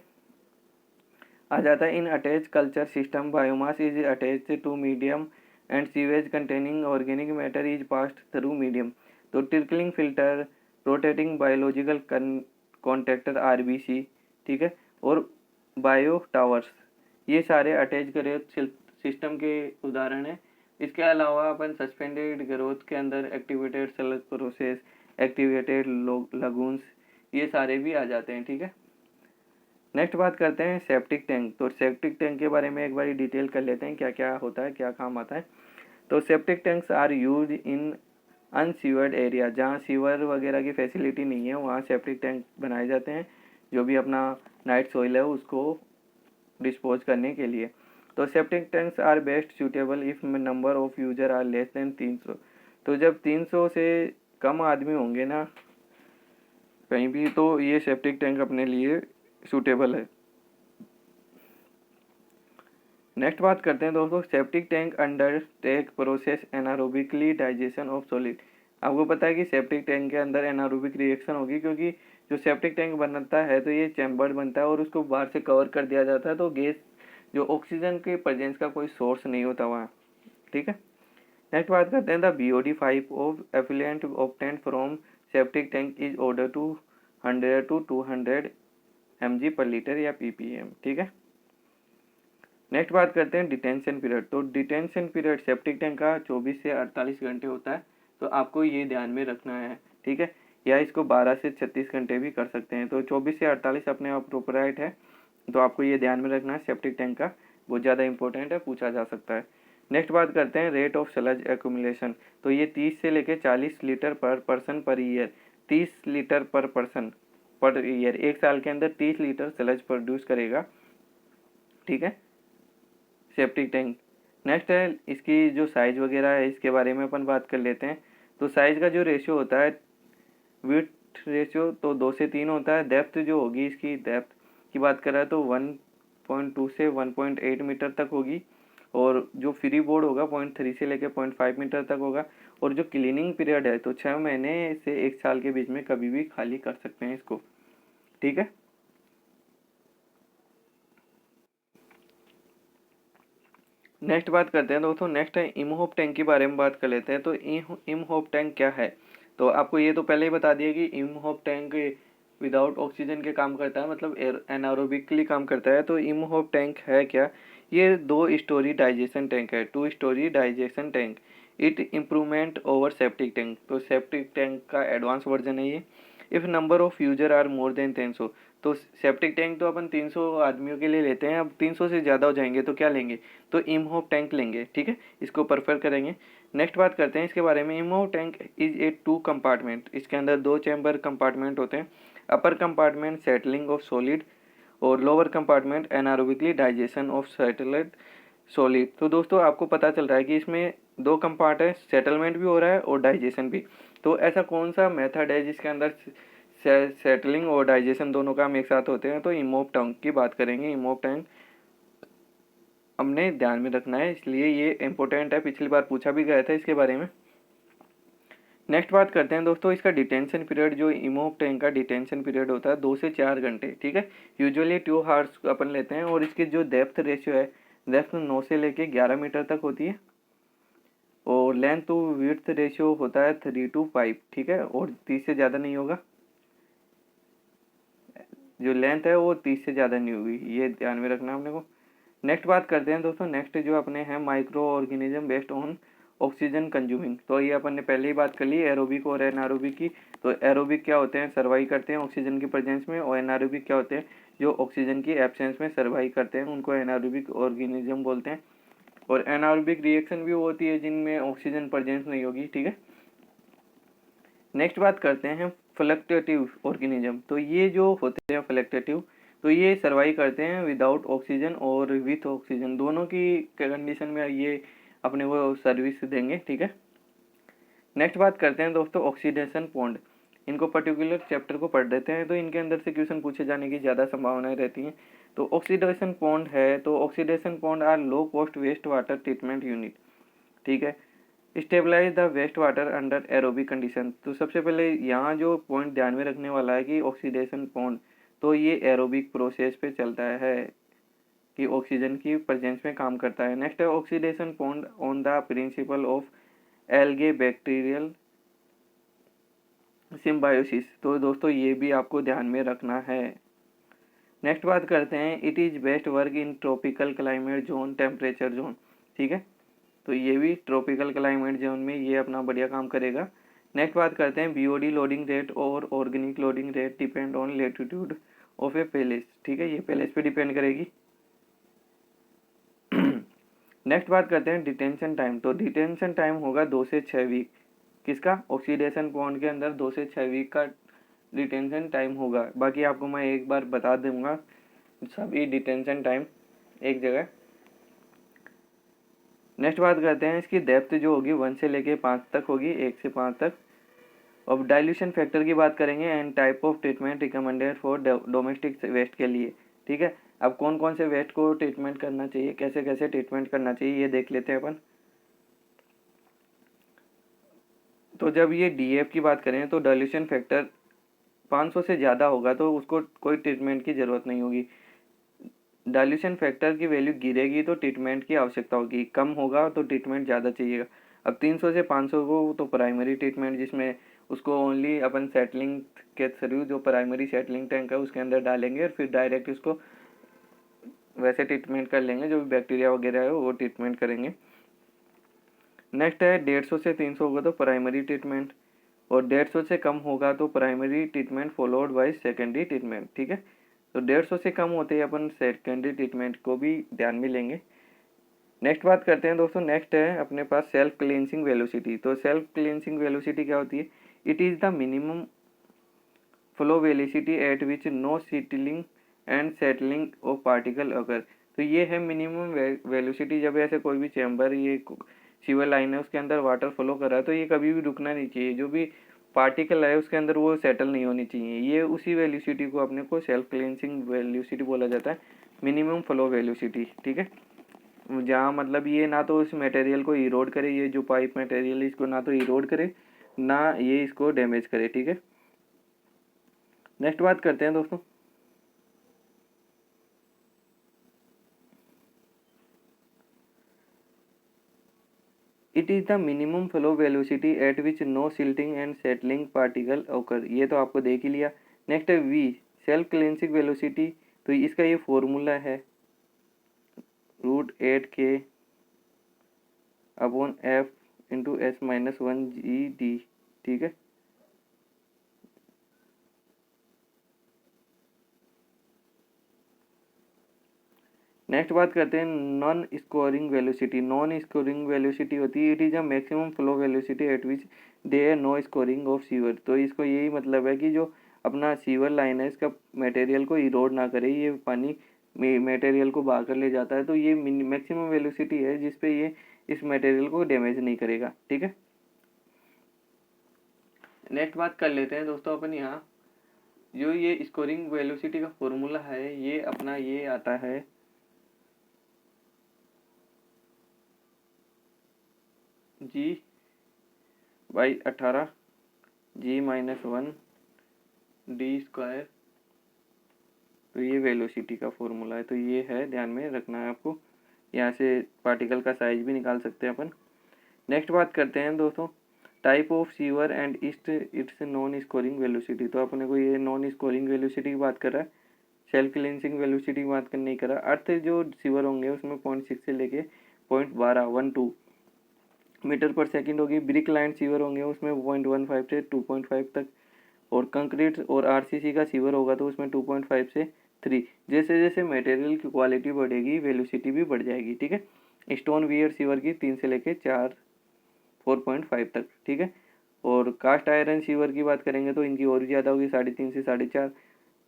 आ जाता है in attach culture system biomass is attach to medium and sewage containing organic matter is passed through medium. तो trickling filter, rotating biological contractor RBC, ठीक है, और बायो टावर्स, ये सारे अटैच ग्रोथ सिस्टम के उदाहरण हैं। इसके अलावा अपन सस्पेंडेड ग्रोथ के अंदर activated cell process, activated lagoons, ये सारे भी आ जाते हैं, ठीक है। नेक्स्ट बात करते हैं सेप्टिक टैंक। तो सेप्टिक टैंक के बारे में एक बार डिटेल कर लेते हैं क्या क्या होता है, क्या काम आता है। तो septic tanks are use in unsewered area, जहाँ सीवर वगैरह की फैसिलिटी नहीं है वहाँ सेप्टिक टैंक बनाए जाते हैं, जो भी अपना नाइट सॉइल है उसको डिस्पोज करने के लिए। तो septic tanks are best suitable if number of user are less than 300। तो जब 300 से कम आदमी होंगे ना कहीं भी, तो ये सेप्टिक टैंक अपने लिए सूटेबल है। नेक्स्ट बात करते हैं दोस्तों septic tank undertake process anaerobically digestion of solid. आपको पता है कि सेप्टिक टैंक के अंदर एनारोबिक रिएक्शन होगी, क्योंकि जो सेप्टिक टैंक बनता है तो ये चैम्बर्ड बनता है और उसको बाहर से कवर कर दिया जाता है, तो गैस जो ऑक्सीजन के प्रेजेंस का कोई सोर्स नहीं होता वहाँ, ठीक है। नेक्स्ट बात करते हैं the BOD5 of effluent obtained from septic tank is order to 100 to 200 mg per litre या ppm, ठीक है। नेक्स्ट बात करते हैं डिटेंशन पीरियड। तो डिटेंशन पीरियड सेप्टिक टैंक का 24 से 48 घंटे होता है, तो आपको ये ध्यान में रखना है, ठीक है। या इसको 12 से 36 घंटे भी कर सकते हैं। तो 24 से 48 अपने आप अप्रोप्रिएट है, तो आपको ये ध्यान में रखना है। सेप्टिक टैंक का बहुत ज़्यादा इंपॉर्टेंट है, पूछा जा सकता है। नेक्स्ट बात करते हैं रेट ऑफ स्लज एक्यूमुलेशन। तो ये 30 से लेकर 40 लीटर पर पर्सन पर ईयर, 30 लीटर पर पर्सन पर ईयर, एक साल के अंदर 30 लीटर स्लज प्रोड्यूस करेगा, ठीक है, सेप्टिक टैंक। नेक्स्ट है इसकी जो साइज वगैरह है इसके बारे में अपन बात कर लेते हैं। तो साइज का जो रेशियो होता है विड्थ रेशियो तो 2 से 3 होता है। डेप्थ जो होगी इसकी डेप्थ की बात कर रहा है तो 1.2 से 1.8 मीटर तक होगी, और जो फ्री बोर्ड होगा 0.3 से लेकर 0.5 मीटर तक होगा। और जो क्लीनिंग पीरियड है तो 6 महीने से 1 साल के बीच में कभी भी खाली कर सकते हैं इसको, ठीक है। नेक्स्ट बात करते हैं दोस्तों, नेक्स्ट है इमहोप टैंक के बारे में बात कर लेते हैं। तो इमहोप टैंक क्या है, तो आपको ये तो पहले ही बता दिया कि इमहोप टैंक विदाउट ऑक्सीजन के काम करता है, मतलब एनारोबिकली काम करता है। तो इमहोप टैंक है क्या, ये 2 स्टोरी डाइजेशन टैंक है, 2 storey digestion tank. It improvement over septic tank. तो सेप्टिक टैंक का एडवांस वर्जन है ये। If number of user are more than 300। तो सेप्टिक टैंक तो अपन 300 आदमियों के लिए लेते हैं, अब 300 से ज़्यादा हो जाएंगे तो क्या लेंगे, तो इमहोप टैंक लेंगे, ठीक है, इसको प्रेफर करेंगे। नेक्स्ट बात करते हैं इसके बारे में। Imhoff tank is a 2 compartment, इसके अंदर 2 चैम्बर कंपार्टमेंट होते हैं। Upper compartment settling of solid और lower compartment anaerobically digestion of settled solid. तो दोस्तों आपको पता चल रहा है कि इसमें 2 कंपार्ट है, सेटलमेंट भी हो रहा है और डाइजेशन भी। तो ऐसा कौन सा मेथड है जिसके अंदर सेटलिंग और डाइजेशन दोनों काम एक साथ होते हैं, तो इमहोप टैंक की बात करेंगे। इमहोप टैंक हमने ध्यान में रखना है, इसलिए ये इंपॉर्टेंट है, पिछली बार पूछा भी गया था इसके बारे में। नेक्स्ट बात करते हैं दोस्तों इसका डिटेंशन पीरियड। जो इमहोप टैंक का डिटेंशन पीरियड होता है 2 से 4 घंटे, ठीक है। यूजुअली 2 हावर्स अपन लेते हैं। और इसकी जो डेप्थ रेशियो है, डेप्थ 9 से लेके 11 मीटर तक होती है, और लेंथ टू विड्थ रेशियो होता है 3 to 5, ठीक है, और 30 से ज़्यादा नहीं होगा। जो लेंथ है वो 30 से ज़्यादा नहीं होगी, ये ध्यान में रखना है अपने को। नेक्स्ट बात करते हैं दोस्तों, नेक्स्ट जो अपने हैं micro organism based on oxygen consuming. तो ये अपन ने पहले ही बात कर ली एरोबिक और एनारोबिक की। तो एरोबिक क्या होते हैं, सर्वाइव करते हैं ऑक्सीजन की प्रेजेंस में, और एनारोबिक क्या होते हैं, जो ऑक्सीजन की एब्सेंस में सर्वाइव करते हैं, उनको एनारोबिक ऑर्गेनिज्म बोलते हैं। और एनारोबिक रिएक्शन भी होती है जिनमें ऑक्सीजन प्रेजेंस नहीं होगी, ठीक है। नेक्स्ट बात करते हैं फ्लक्चुएटिव ऑर्गेनिज्म। तो ये जो होते हैं फ्लक्चुएटिव, तो ये सर्वाइव करते हैं विदाउट ऑक्सीजन और विथ ऑक्सीजन, दोनों की कंडीशन में ये अपने को सर्विस देंगे, ठीक है। नेक्स्ट बात करते हैं दोस्तों ऑक्सीडेशन बॉन्ड। इनको पर्टिकुलर चैप्टर को पढ़ देते हैं, तो इनके अंदर से क्वेश्चन पूछे जाने की ज़्यादा संभावनाएं रहती हैं। तो ऑक्सीडेशन बॉन्ड है, तो oxidation pond are low cost waste water treatment unit, ठीक है। Stabilize the waste water under aerobic condition. तो सबसे पहले यहाँ जो पॉइंट ध्यान में रखने वाला है कि ऑक्सीडेशन बॉन्ड, तो ये एरोबिक प्रोसेस पे चलता है कि ऑक्सीजन की प्रेजेंस में काम करता है। नेक्स्ट है oxidation bond on the principle of algae bacterial symbiosis. तो दोस्तों ये भी आपको ध्यान में रखना है। नेक्स्ट बात करते हैं it is best work in tropical climate zone temperature zone, ठीक है। तो ये भी ट्रॉपिकल क्लाइमेट जोन में ये अपना बढ़िया काम करेगा। नेक्स्ट बात करते हैं बीओडी लोडिंग रेट और organic loading rate depend on latitude of A palace, ठीक है, ये पैलेस पे डिपेंड करेगी। नेक्स्ट बात करते हैं डिटेंशन टाइम। तो डिटेंशन टाइम होगा 2 से 6 वीक, किसका, ऑक्सीडेशन बॉन्ड के अंदर 2 से 6 वीक का डिटेंशन टाइम होगा। बाकी आपको मैं एक बार बता दूंगा सभी डिटेंशन टाइम एक जगह। नेक्स्ट बात करते हैं इसकी डेप्थ जो होगी 1 से लेके 5 तक होगी, 1 से 5 तक। अब डाइल्यूशन फैक्टर की बात करेंगे and type of treatment recommended for domestic waste के लिए, ठीक है। अब कौन कौन से वेस्ट को ट्रीटमेंट करना चाहिए, कैसे कैसे ट्रीटमेंट करना चाहिए, ये देख लेते हैं अपन। तो जब ये डीएफ की बात करें तो डाइल्यूशन फैक्टर 500 से ज़्यादा होगा तो उसको कोई ट्रीटमेंट की ज़रूरत नहीं होगी। डाइल्यूशन फैक्टर की वैल्यू गिरेगी तो ट्रीटमेंट की आवश्यकता होगी, कम होगा तो ट्रीटमेंट ज़्यादा चाहिएगा। अब 300 से 500 को तो प्राइमरी ट्रीटमेंट, जिसमें उसको ओनली अपन सेटलिंग के थ्रू जो प्राइमरी सेटलिंग टैंक है उसके अंदर डालेंगे और फिर डायरेक्ट उसको वैसे ट्रीटमेंट कर लेंगे, जो भी बैक्टीरिया वगैरह है वो ट्रीटमेंट करेंगे। नेक्स्ट है 150 से 300 होगा तो प्राइमरी ट्रीटमेंट, और 150 से कम होगा तो primary treatment followed by secondary treatment, ठीक है। तो 150 से कम होते ही अपन सेकेंडरी ट्रीटमेंट को भी ध्यान में लेंगे। नेक्स्ट बात करते हैं दोस्तों, नेक्स्ट है अपने पास सेल्फ क्लींसिंग वेलोसिटी। तो सेल्फ क्लींसिंग वेलोसिटी क्या होती है, it is the minimum flow velocity at which no silting and settling of particle occur. तो ये है मिनिमम वेलोसिटी, जब ऐसे कोई भी चैम्बर ये सीवर लाइन है उसके अंदर वाटर फ्लो कर रहा है तो ये कभी भी रुकना नहीं चाहिए, जो भी पार्टिकल है उसके अंदर वो सेटल नहीं होनी चाहिए। ये उसी वेलोसिटी को अपने को सेल्फ क्लींसिंग वेलोसिटी बोला जाता है, मिनिमम फ्लो वेलोसिटी, ठीक है। जहाँ मतलब ये ना तो उस मटेरियल को इरोड करे, ये जो पाइप मटेरियल है इसको ना तो इरोड करे ना ये इसको डैमेज करे, ठीक है। नेक्स्ट बात करते हैं दोस्तों, it is the minimum flow velocity at which no silting and settling particle occur, ये तो आपको देख ही लिया। नेक्स्ट है वी सेल्फ क्लींसिंग वेलोसिटी। तो इसका ये फॉर्मूला है √8k upon F into S-1 g/d, ठीक है। नेक्स्ट बात करते हैं non scoring velocity. Non scoring velocity होती है it is a maximum flow velocity at which they know scoring of sewer. तो इसको यही मतलब है कि जो अपना सीवर लाइन है इसका मटेरियल को इरोड ना करे, ये पानी मटेरियल को बहा कर ले जाता है, तो ये मैक्सिमम वेलोसिटी है जिसपे ये इस मटेरियल को डैमेज नहीं करेगा, ठीक है। नेक्स्ट बात कर लेते हैं दोस्तों अपन यहाँ, जो ये स्कोरिंग वेलोसिटी का फॉर्मूला है ये अपना ये आता है G/18 G-1 d²। तो ये वेलोसिटी का फॉर्मूला है, तो ये है, ध्यान में रखना है आपको। यहाँ से पार्टिकल का साइज भी निकाल सकते हैं अपन। नेक्स्ट बात करते हैं दोस्तों type of sewer and it's non scoring velocity. तो अपने को ये नॉन स्कोरिंग वेलोसिटी की बात कर रहा है। सेल्फ क्लींसिंग वेलोसिटी की बात नहीं करा। अर्थ जो सीवर होंगे उसमें 0.6 से लेके 0.12 मीटर पर सेकंड होगी। ब्रिक लाइन सीवर होंगे उसमें 0.15 से 2.5 तक, और कंक्रीट और आरसीसी का सीवर होगा तो उसमें 2.5 से 3। जैसे जैसे मटेरियल की क्वालिटी बढ़ेगी वेलोसिटी भी बढ़ जाएगी, ठीक है। स्टोन वियर सीवर की 3 से लेके 4.5 तक, ठीक है। और कास्ट आयरन सीवर की बात करेंगे तो इनकी और भी ज़्यादा होगी, 3.5 से 4.5।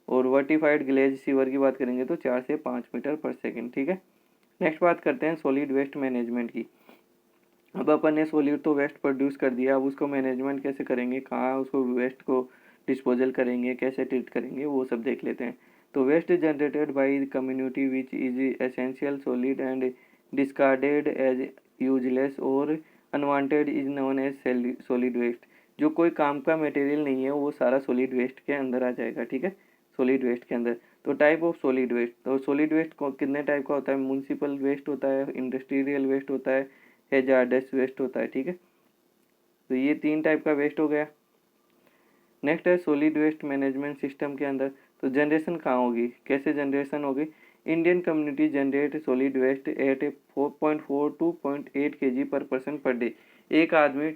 और वर्टिफाइड ग्लेज सीवर की बात करेंगे तो 4 से 5 मीटर पर सेकेंड, ठीक है। नेक्स्ट बात करते हैं सॉलिड वेस्ट मैनेजमेंट की। अब अपन ने सॉलिड तो वेस्ट प्रोड्यूस कर दिया, अब उसको मैनेजमेंट कैसे करेंगे, कहाँ उसको वेस्ट को डिस्पोजल करेंगे, कैसे ट्रीट करेंगे, वो सब देख लेते हैं। तो waste generated by the community which is essential solid and discarded as useless और unwanted is known as solid waste. जो कोई काम का मटेरियल नहीं है वो सारा सॉलिड वेस्ट के अंदर आ जाएगा, ठीक है, सॉलिड वेस्ट के अंदर। तो टाइप ऑफ सॉलिड वेस्ट, तो सॉलिड वेस्ट कितने टाइप का होता है, म्यूनसिपल वेस्ट होता है, इंडस्ट्रियल वेस्ट होता है, हैजार्डस वेस्ट होता है, ठीक है। तो ये 3 टाइप का वेस्ट हो गया। नेक्स्ट है सॉलिड वेस्ट मैनेजमेंट सिस्टम के अंदर, तो जनरेशन कहाँ होगी, कैसे जनरेशन होगी। Indian community generate solid waste at 4.4 to 0.8 kg per person per day. एक आदमी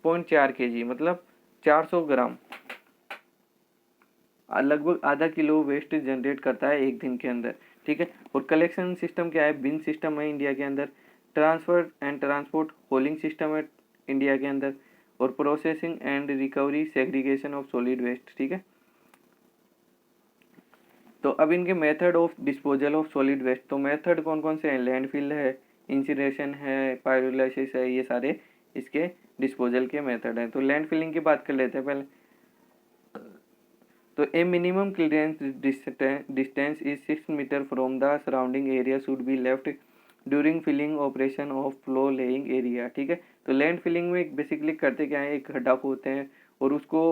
0.4 kg मतलब 400 ग्राम, लगभग आधा किलो वेस्ट जनरेट करता है एक दिन के अंदर, ठीक है। और कलेक्शन सिस्टम क्या है, बिन सिस्टम है इंडिया के अंदर, transfer and transport hauling system है इंडिया के अंदर, और processing and recovery segregation of solid waste, ठीक है। तो अब इनके method of disposal of solid waste, तो मेथड कौन कौन से हैं, लैंडफिल है, इंसिनरेशन है, पायरोलाइसिस है, ये सारे इसके डिस्पोजल के मेथड हैं। तो लैंडफिलिंग की बात कर लेते हैं पहले। तो a minimum clearance distance is 6 metre from the surrounding area should be left during filling operation of flow laying area, ठीक है। तो लैंड फिलिंग में बेसिकली करते क्या है, एक गड्ढा खोदते हैं और उसको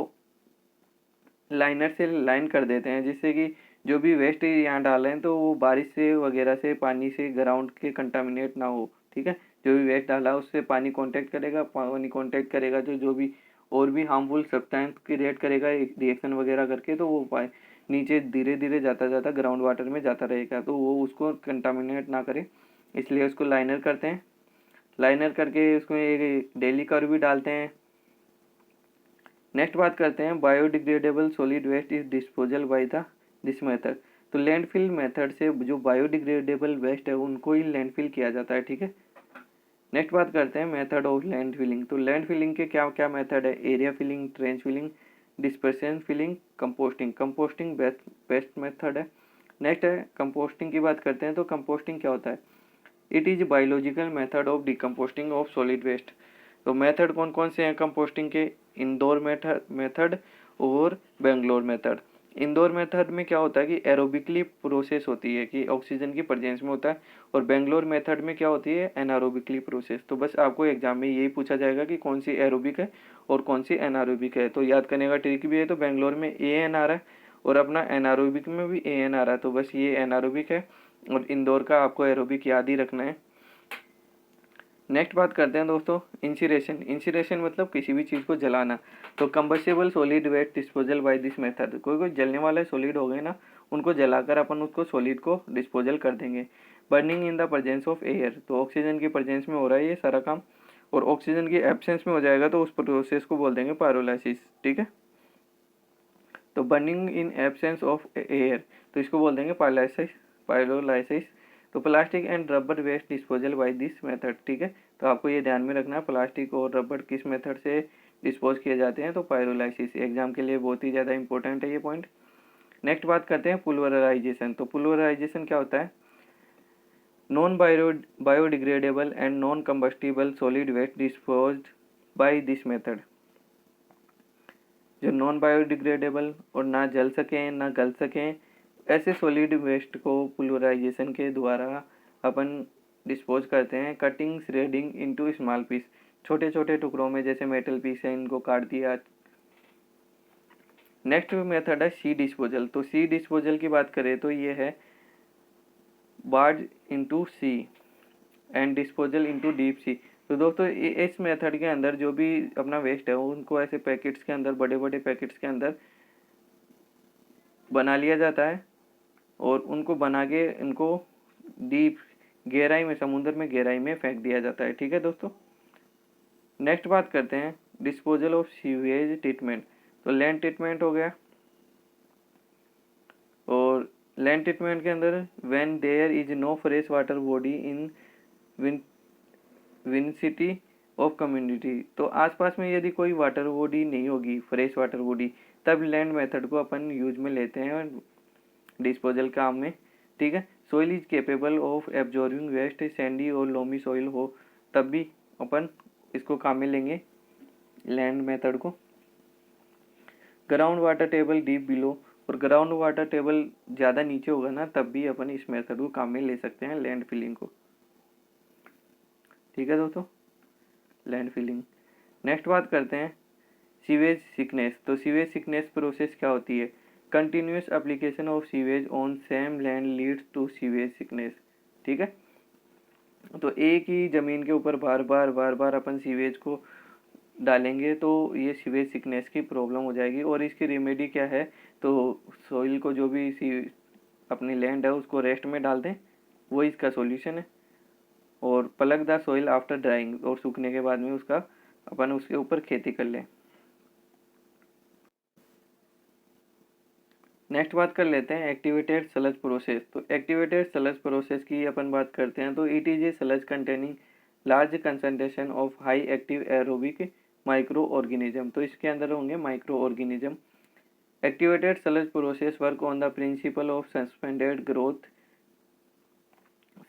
लाइनर से लाइन कर देते हैं, जिससे कि जो भी वेस्ट यहाँ डाल रहे हैं तो वो बारिश से वगैरह से पानी से ग्राउंड के कंटामिनेट ना हो, ठीक है। जो भी वेस्ट डाला उससे पानी कांटेक्ट करेगा, पानी कांटेक्ट करेगा तो जो भी और भी हार्मफुल सब्सटेंस क्रिएट करेगा रिएक्शन वगैरह करके, तो वो नीचे धीरे धीरे जाता जाता ग्राउंड वाटर में जाता रहेगा, तो वो उसको कंटामिनेट ना करे, इसलिए उसको लाइनर करते हैं। लाइनर करके उसमें एक डेली कर्व भी डालते हैं। नेक्स्ट बात करते हैं biodegradable solid waste is disposal by the this method. तो लैंडफिल मेथड से जो बायोडिग्रेडेबल वेस्ट है उनको ही लैंडफिल किया जाता है, ठीक है। नेक्स्ट बात करते हैं मेथड ऑफ लैंड फिलिंग। तो लैंड फिलिंग के क्या क्या मेथड है, area filling, trench filling, dispersion filling, composting. Composting best method है। नेक्स्ट है कंपोस्टिंग की बात करते हैं। तो कंपोस्टिंग क्या होता है, it is biological method of decomposing of solid waste. तो मेथड कौन कौन से हैं कंपोस्टिंग के, इंदौर मेथड और बेंगलोर मेथड। इंदौर मेथड में क्या होता है कि एरोबिकली प्रोसेस होती है कि ऑक्सीजन की प्रेजेंस में होता है, और बेंगलोर मेथड में क्या होती है, एनारोबिकली प्रोसेस। तो बस आपको एग्जाम में यही पूछा जाएगा कि कौन सी एरोबिक है और कौन सी एनारोबिक है। तो याद करने का ट्रिक भी है, तो बेंगलोर में AN आ रहा है और अपना एनारोबिक में भी AN आ रहा है, तो बस ये एनारोबिक है और इंदौर का आपको एरोबिक याद ही रखना है। नेक्स्ट बात करते हैं दोस्तों इंसिरेशन। इंसिरेशन मतलब किसी भी चीज़ को जलाना। तो combustible solid waste disposal by this method, कोई कोई जलने वाले सॉलिड हो गए ना, उनको जलाकर अपन उसको सॉलिड को डिस्पोजल कर देंगे। Burning in the presence of air, तो ऑक्सीजन की प्रेजेंस में हो रहा है ये सारा काम, और ऑक्सीजन की एब्सेंस में हो जाएगा तो उस प्रोसेस को बोल देंगे पायरोलाइसिस, ठीक है। तो burning in absence of air, तो इसको बोल देंगे पायरोलाइसिस। तो plastic and rubber waste disposal by this method, ठीक है। तो आपको ये ध्यान में रखना है प्लास्टिक और रबर किस मेथड से डिस्पोज किए जाते हैं, तो पायरोलाइसिस। एग्जाम के लिए बहुत ही ज़्यादा इंपॉर्टेंट है ये पॉइंट। नेक्स्ट बात करते हैं पुलवराइजेशन। तो पुलवराइजेशन क्या होता है, non biodegradable and non combustible solid waste disposed by this method. जो नॉन बायोडिग्रेडेबल और ना जल सकें ना गल सकें, ऐसे सॉलिड वेस्ट को पुलवराइजेशन के द्वारा अपन डिस्पोज करते हैं। Cutting shredding into small piece, छोटे छोटे टुकड़ों में, जैसे मेटल पीस है इनको काट दिया। नेक्स्ट मेथड है सी डिस्पोजल। तो सी डिस्पोजल की बात करें तो ये है barge into sea and disposal into deep sea. तो दोस्तों इस मेथड के अंदर जो भी अपना वेस्ट है उनको ऐसे पैकेट्स के अंदर, बड़े बड़े पैकेट्स के अंदर बना लिया जाता है, और उनको बना के इनको डीप गहराई में, समुद्र में गहराई में फेंक दिया जाता है। ठीक है दोस्तों। नेक्स्ट बात करते हैं डिस्पोजल ऑफ सीवेज ट्रीटमेंट। तो लैंड ट्रीटमेंट हो गया, और लैंड ट्रीटमेंट के अंदर when there is no fresh water body in vicinity of community. तो आसपास में यदि कोई वाटर बॉडी नहीं होगी, फ्रेश वाटर बॉडी, तब लैंड मेथड को अपन यूज में लेते हैं डिस्पोजल काम में। ठीक है। Soil is capable of absorbing waste, sandy और लोमी सोइल हो तब भी अपन इसको काम में लेंगे लैंड मेथड को। Ground water table deep below, और ग्राउंड वाटर टेबल ज़्यादा नीचे होगा ना, तब भी अपन इस मेथड को काम में ले सकते हैं लैंड फिलिंग को। ठीक है दोस्तों, लैंड फिलिंग। नेक्स्ट बात करते हैं सीवेज सिकनेस। तो सीवेज सिकनेस प्रोसेस क्या होती है? Continuous application of sewage on same land leads to sewage sickness. ठीक है। तो एक ही ज़मीन के ऊपर बार बार अपन सीवेज को डालेंगे तो ये सीवेज सिकनेस की प्रॉब्लम हो जाएगी। और इसकी रेमेडी क्या है? तो सोइल को, जो भी अपनी लैंड है उसको रेस्ट में डाल दें, वो इसका सॉल्यूशन है। और plug the soil after drawing, और सूखने के बाद में उसका अपन उसके ऊपर खेती कर लें। नेक्स्ट बात कर लेते हैं एक्टिवेटेड सलज प्रोसेस। तो एक्टिवेटेड सलज प्रोसेस की अपन बात करते हैं तो it is a sludge containing large concentration of high active aerobic micro organism. तो इसके अंदर होंगे micro organism. Activated sludge process work on the principle of suspended growth,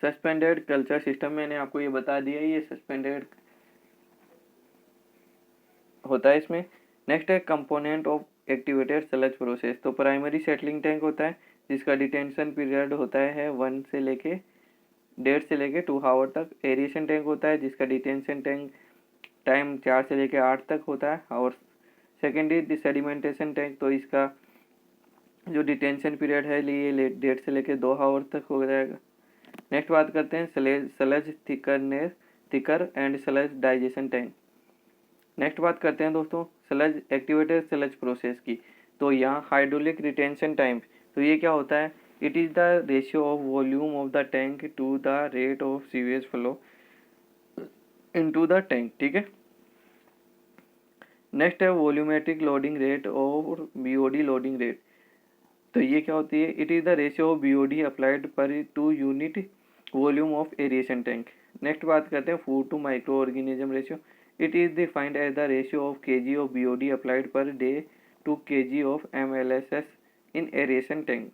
suspended culture system. मैंने आपको ये बता दिया, ये सस्पेंडेड होता है इसमें। नेक्स्ट है component of activated sludge process. तो प्राइमरी सेटलिंग टैंक होता है जिसका डिटेंशन पीरियड होता है 1 से लेके 1.5 से लेके 2 आवर तक। एरिएशन टैंक होता है जिसका डिटेंशन टैंक टाइम 4 से लेके 8 तक होता है। और सेकेंडरी सेडिमेंटेशन टैंक, तो इसका जो डिटेंशन पीरियड है ये 1.5 से लेके 2 आवर तक हो जाएगा। नेक्स्ट बात करते हैं sludge thickener and sludge digestion tank. Next बात करते हैं दोस्तों सलज एक्टिवेटेड सलज प्रोसेस की। तो यहाँ हाइड्रोलिक रिटेंशन टाइम, तो ये क्या होता है? It is the ratio of volume of the tank to the rate of sewage flow into the tank. ठीक है। नेक्स्ट है वॉल्यूमेट्रिक लोडिंग रेट और बीओडी लोडिंग रेट। तो ये क्या होती है? It is the ratio of BOD applied per to unit volume of aeration tank. Next बात करते हैं food to micro organism ratio. It is defined as the ratio of kg of BOD applied per day to kg of MLSS in aeration tank।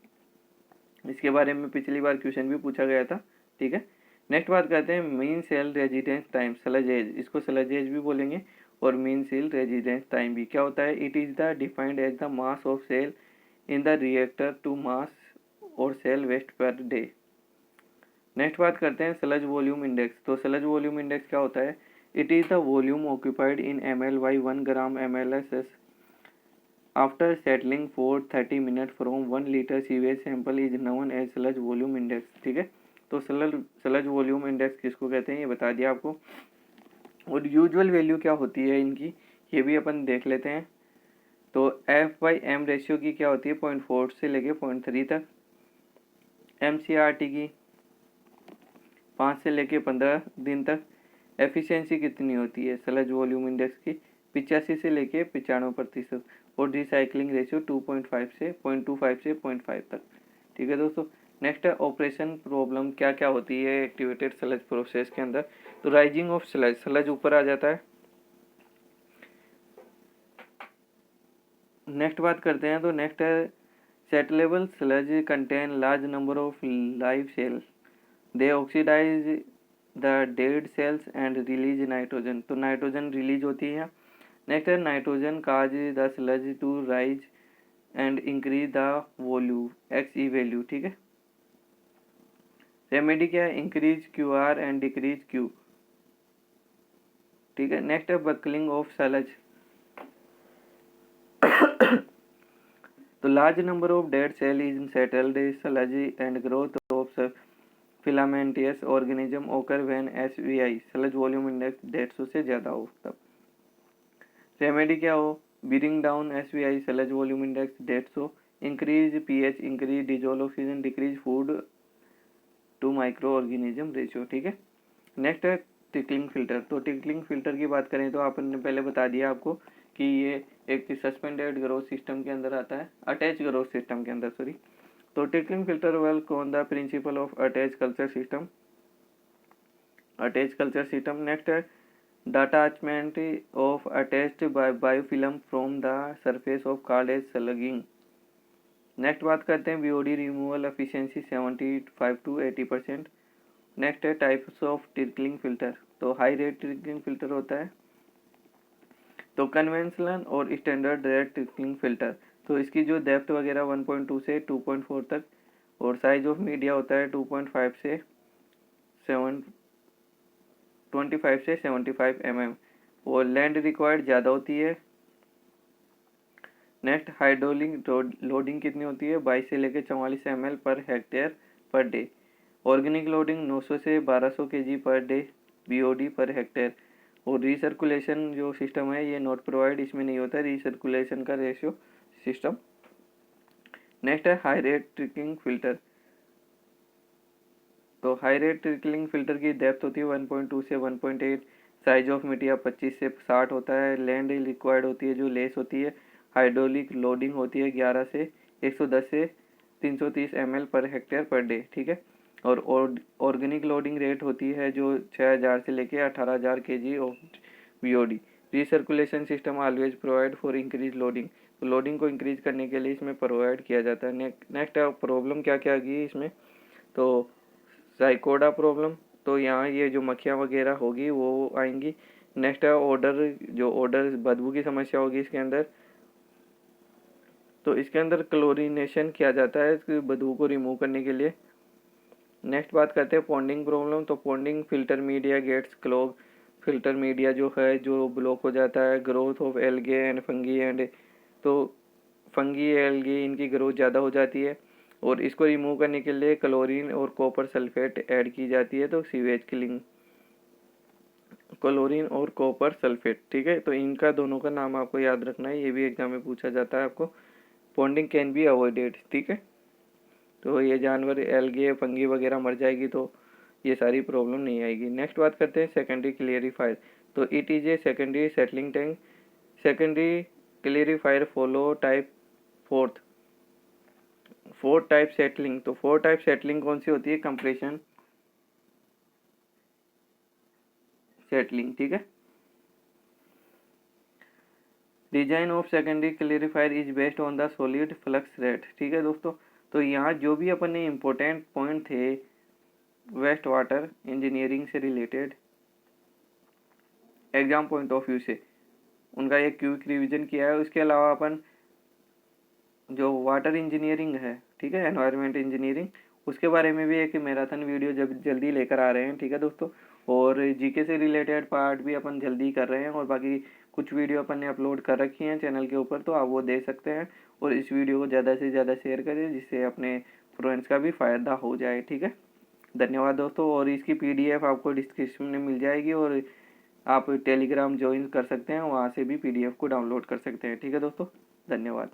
इसके बारे में पिछली बार question भी पूछा गया था। ठीक है। नेक्स्ट बात करते हैं mean cell residence time, sludge age. इसको सलज एज भी बोलेंगे और मीन सेल रेजिडेंस टाइम भी। क्या होता है? It is the defined as the mass of cell in the reactor to mass और सेल वेस्ट पर डे। नेक्स्ट बात करते हैं सलज वॉल्यूम इंडेक्स। तो सलज वॉल्यूम इंडेक्स क्या होता है? It is the volume occupied in ml by 1 gram MLSS after settling for 30 minutes from 1 liter sewage sample is known as sludge volume index। ठीक है। तो सलज वॉल्यूम इंडेक्स किसको कहते हैं ये बता दिया आपको। और यूजुअल वैल्यू क्या होती है इनकी, ये भी अपन देख लेते हैं। तो F/M रेशियो की क्या होती है? 0.4 से लेके 0.3 तक। MCRT की 5 से लेके 15 दिन तक। एफिशिएंसी कितनी होती है सलज वॉल्यूम इंडेक्स की? 85 से लेके 95%। और रिसाइकलिंग रेशियो 2.5 से 0.25 से 0.5 तक। ठीक है दोस्तों। नेक्स्ट है ऑपरेशन प्रॉब्लम क्या क्या होती है एक्टिवेटेड सलज प्रोसेस के अंदर। तो राइजिंग ऑफ सलज, सलज ऊपर आ जाता है। नेक्स्ट बात करते हैं तो नेक्स्ट है settleable sludge contain large number of live cell, they oxidise the dead cells and release nitrogen. तो नाइट्रोजन रिलीज होती है। नेक्स्ट है nitrogen causes the sludge to rise and increase the volume XE value. ठीक है। Remedy क्या है? Increase QR and decrease Q। ठीक है। नेक्स्ट है बकलिंग ऑफ सलज। तो large number of dead cell is settled sludge and growth of filamentous organism ओकर when SVI sludge volume index 150 से ज़्यादा हो तब। रेमेडी क्या हो? Bring down SVI sludge volume index 150 increase pH, increase dissolve oxygen, decrease food to micro organism ratio, ठीक है। Next है टिकलिंग फिल्टर। तो टिकलिंग फिल्टर की बात करें तो आपने पहले बता दिया आपको कि ये एक सस्पेंडेड ग्रोथ सिस्टम के अंदर आता है, अटैच ग्रोथ सिस्टम के अंदर, सॉरी। तो trickling filter work on the principle of attach culture system, attach culture system. Next है detachment of attached biofilm from the surface of called as slugging। Next बात करते हैं BOD removal efficiency 75 to 80%। Next है types of trickling filter. तो high rate trickling filter होता है, तो conventional और स्टैंडर्ड रेट ट्रिकलिंग फिल्टर। तो इसकी जो डेप्थ वगैरह 1.2 से 2.4 तक, और साइज ऑफ मीडिया होता है 2.5 से 25 से 75 mm, और लैंड रिक्वायर्ड ज़्यादा होती है। नेक्स्ट हाइड्रोलिक लोडिंग कितनी होती है, 22 से लेकर 44 ml per hectare per day. Organic loading 900 से 1200 kg per day BOD per hectare. और रिसर्कुलेशन जो सिस्टम है ये नॉट प्रोवाइड, इसमें नहीं होता रिसर्कुलेशन का रेशियो सिस्टम। नेक्स्ट है हाई रेट ट्रिकलिंग फिल्टर। तो हाई रेट ट्रिकलिंग फिल्टर की डेप्थ होती है 1.2 से 1.8, साइज ऑफ मीडिया 25 से 60 होता है, लैंड रिक्वायर्ड होती है जो लेस होती है, हाइड्रोलिक लोडिंग होती है 11 से 110 से 330 ml per hectare per day, ठीक है। और ऑर्गेनिक लोडिंग रेट होती है जो 6000 से लेके 18000 kg of BOD. Recirculation system always provide for increase loading. तो लोडिंग को इंक्रीज करने के लिए इसमें प्रोवाइड किया जाता है। नेक्स्ट प्रॉब्लम क्या क्या आ गई इसमें, तो साइकोडा प्रॉब्लम। तो यहाँ ये जो मक्खियाँ वगैरह होगी वो आएंगी। नेक्स्ट है ऑर्डर, जो ऑर्डर बदबू की समस्या होगी इसके अंदर। तो इसके अंदर क्लोरीनेशन किया जाता है इसकी बदबू को रिमूव करने के लिए। नेक्स्ट बात करते हैं पॉन्डिंग प्रॉब्लम। तो ponding filter media gets clog. Filter media जो है जो ब्लॉक हो जाता है। Growth of algae and fungi and, तो फंगी एल्गे इनकी ग्रोथ ज़्यादा हो जाती है, और इसको रिमूव करने के लिए क्लोरीन और कॉपर सल्फेट ऐड की जाती है। तो सीवेज किलिंग, क्लोरीन और कॉपर सल्फेट, ठीक है। तो इनका दोनों का नाम आपको याद रखना है, ये भी एग्जाम में पूछा जाता है आपको। पॉन्डिंग कैन बी अवॉइडेड, ठीक है। तो ये जानवर एल्गे फंगी वगैरह मर जाएगी तो ये सारी प्रॉब्लम नहीं आएगी। नेक्स्ट बात करते हैं सेकेंडरी क्लियरिफायर। तो it is a secondary settling tank. Secondary clarifier follow type fourth type settling. तो फोर टाइप सेटलिंग कौन सी होती है, कंप्रेशन सेटलिंग, ठीक है। Design of secondary clarifier is based on the solid flux rate, ठीक है दोस्तों। तो यहाँ जो भी अपन ने इम्पोर्टेंट पॉइंट थे वेस्ट वाटर इंजीनियरिंग से related exam point of view से, उनका एक क्विक रिवीजन किया है। उसके अलावा अपन जो वाटर इंजीनियरिंग है, ठीक है, एनवायरनमेंट इंजीनियरिंग, उसके बारे में भी एक मैराथन वीडियो जब जल्दी लेकर आ रहे हैं, ठीक है दोस्तों। और जीके से रिलेटेड पार्ट भी अपन जल्दी कर रहे हैं, और बाकी कुछ वीडियो अपन ने अपलोड कर रखी हैं चैनल के ऊपर, तो आप वो देख सकते हैं। और इस वीडियो को ज़्यादा से ज़्यादा शेयर करें जिससे अपने फ्रेंड्स का भी फ़ायदा हो जाए, ठीक है। धन्यवाद दोस्तों। और इसकी पीडीएफ आपको डिस्क्रिप्शन में मिल जाएगी, और आप टेलीग्राम ज्वाइन कर सकते हैं, वहाँ से भी पीडीएफ को डाउनलोड कर सकते हैं, ठीक है दोस्तों। धन्यवाद।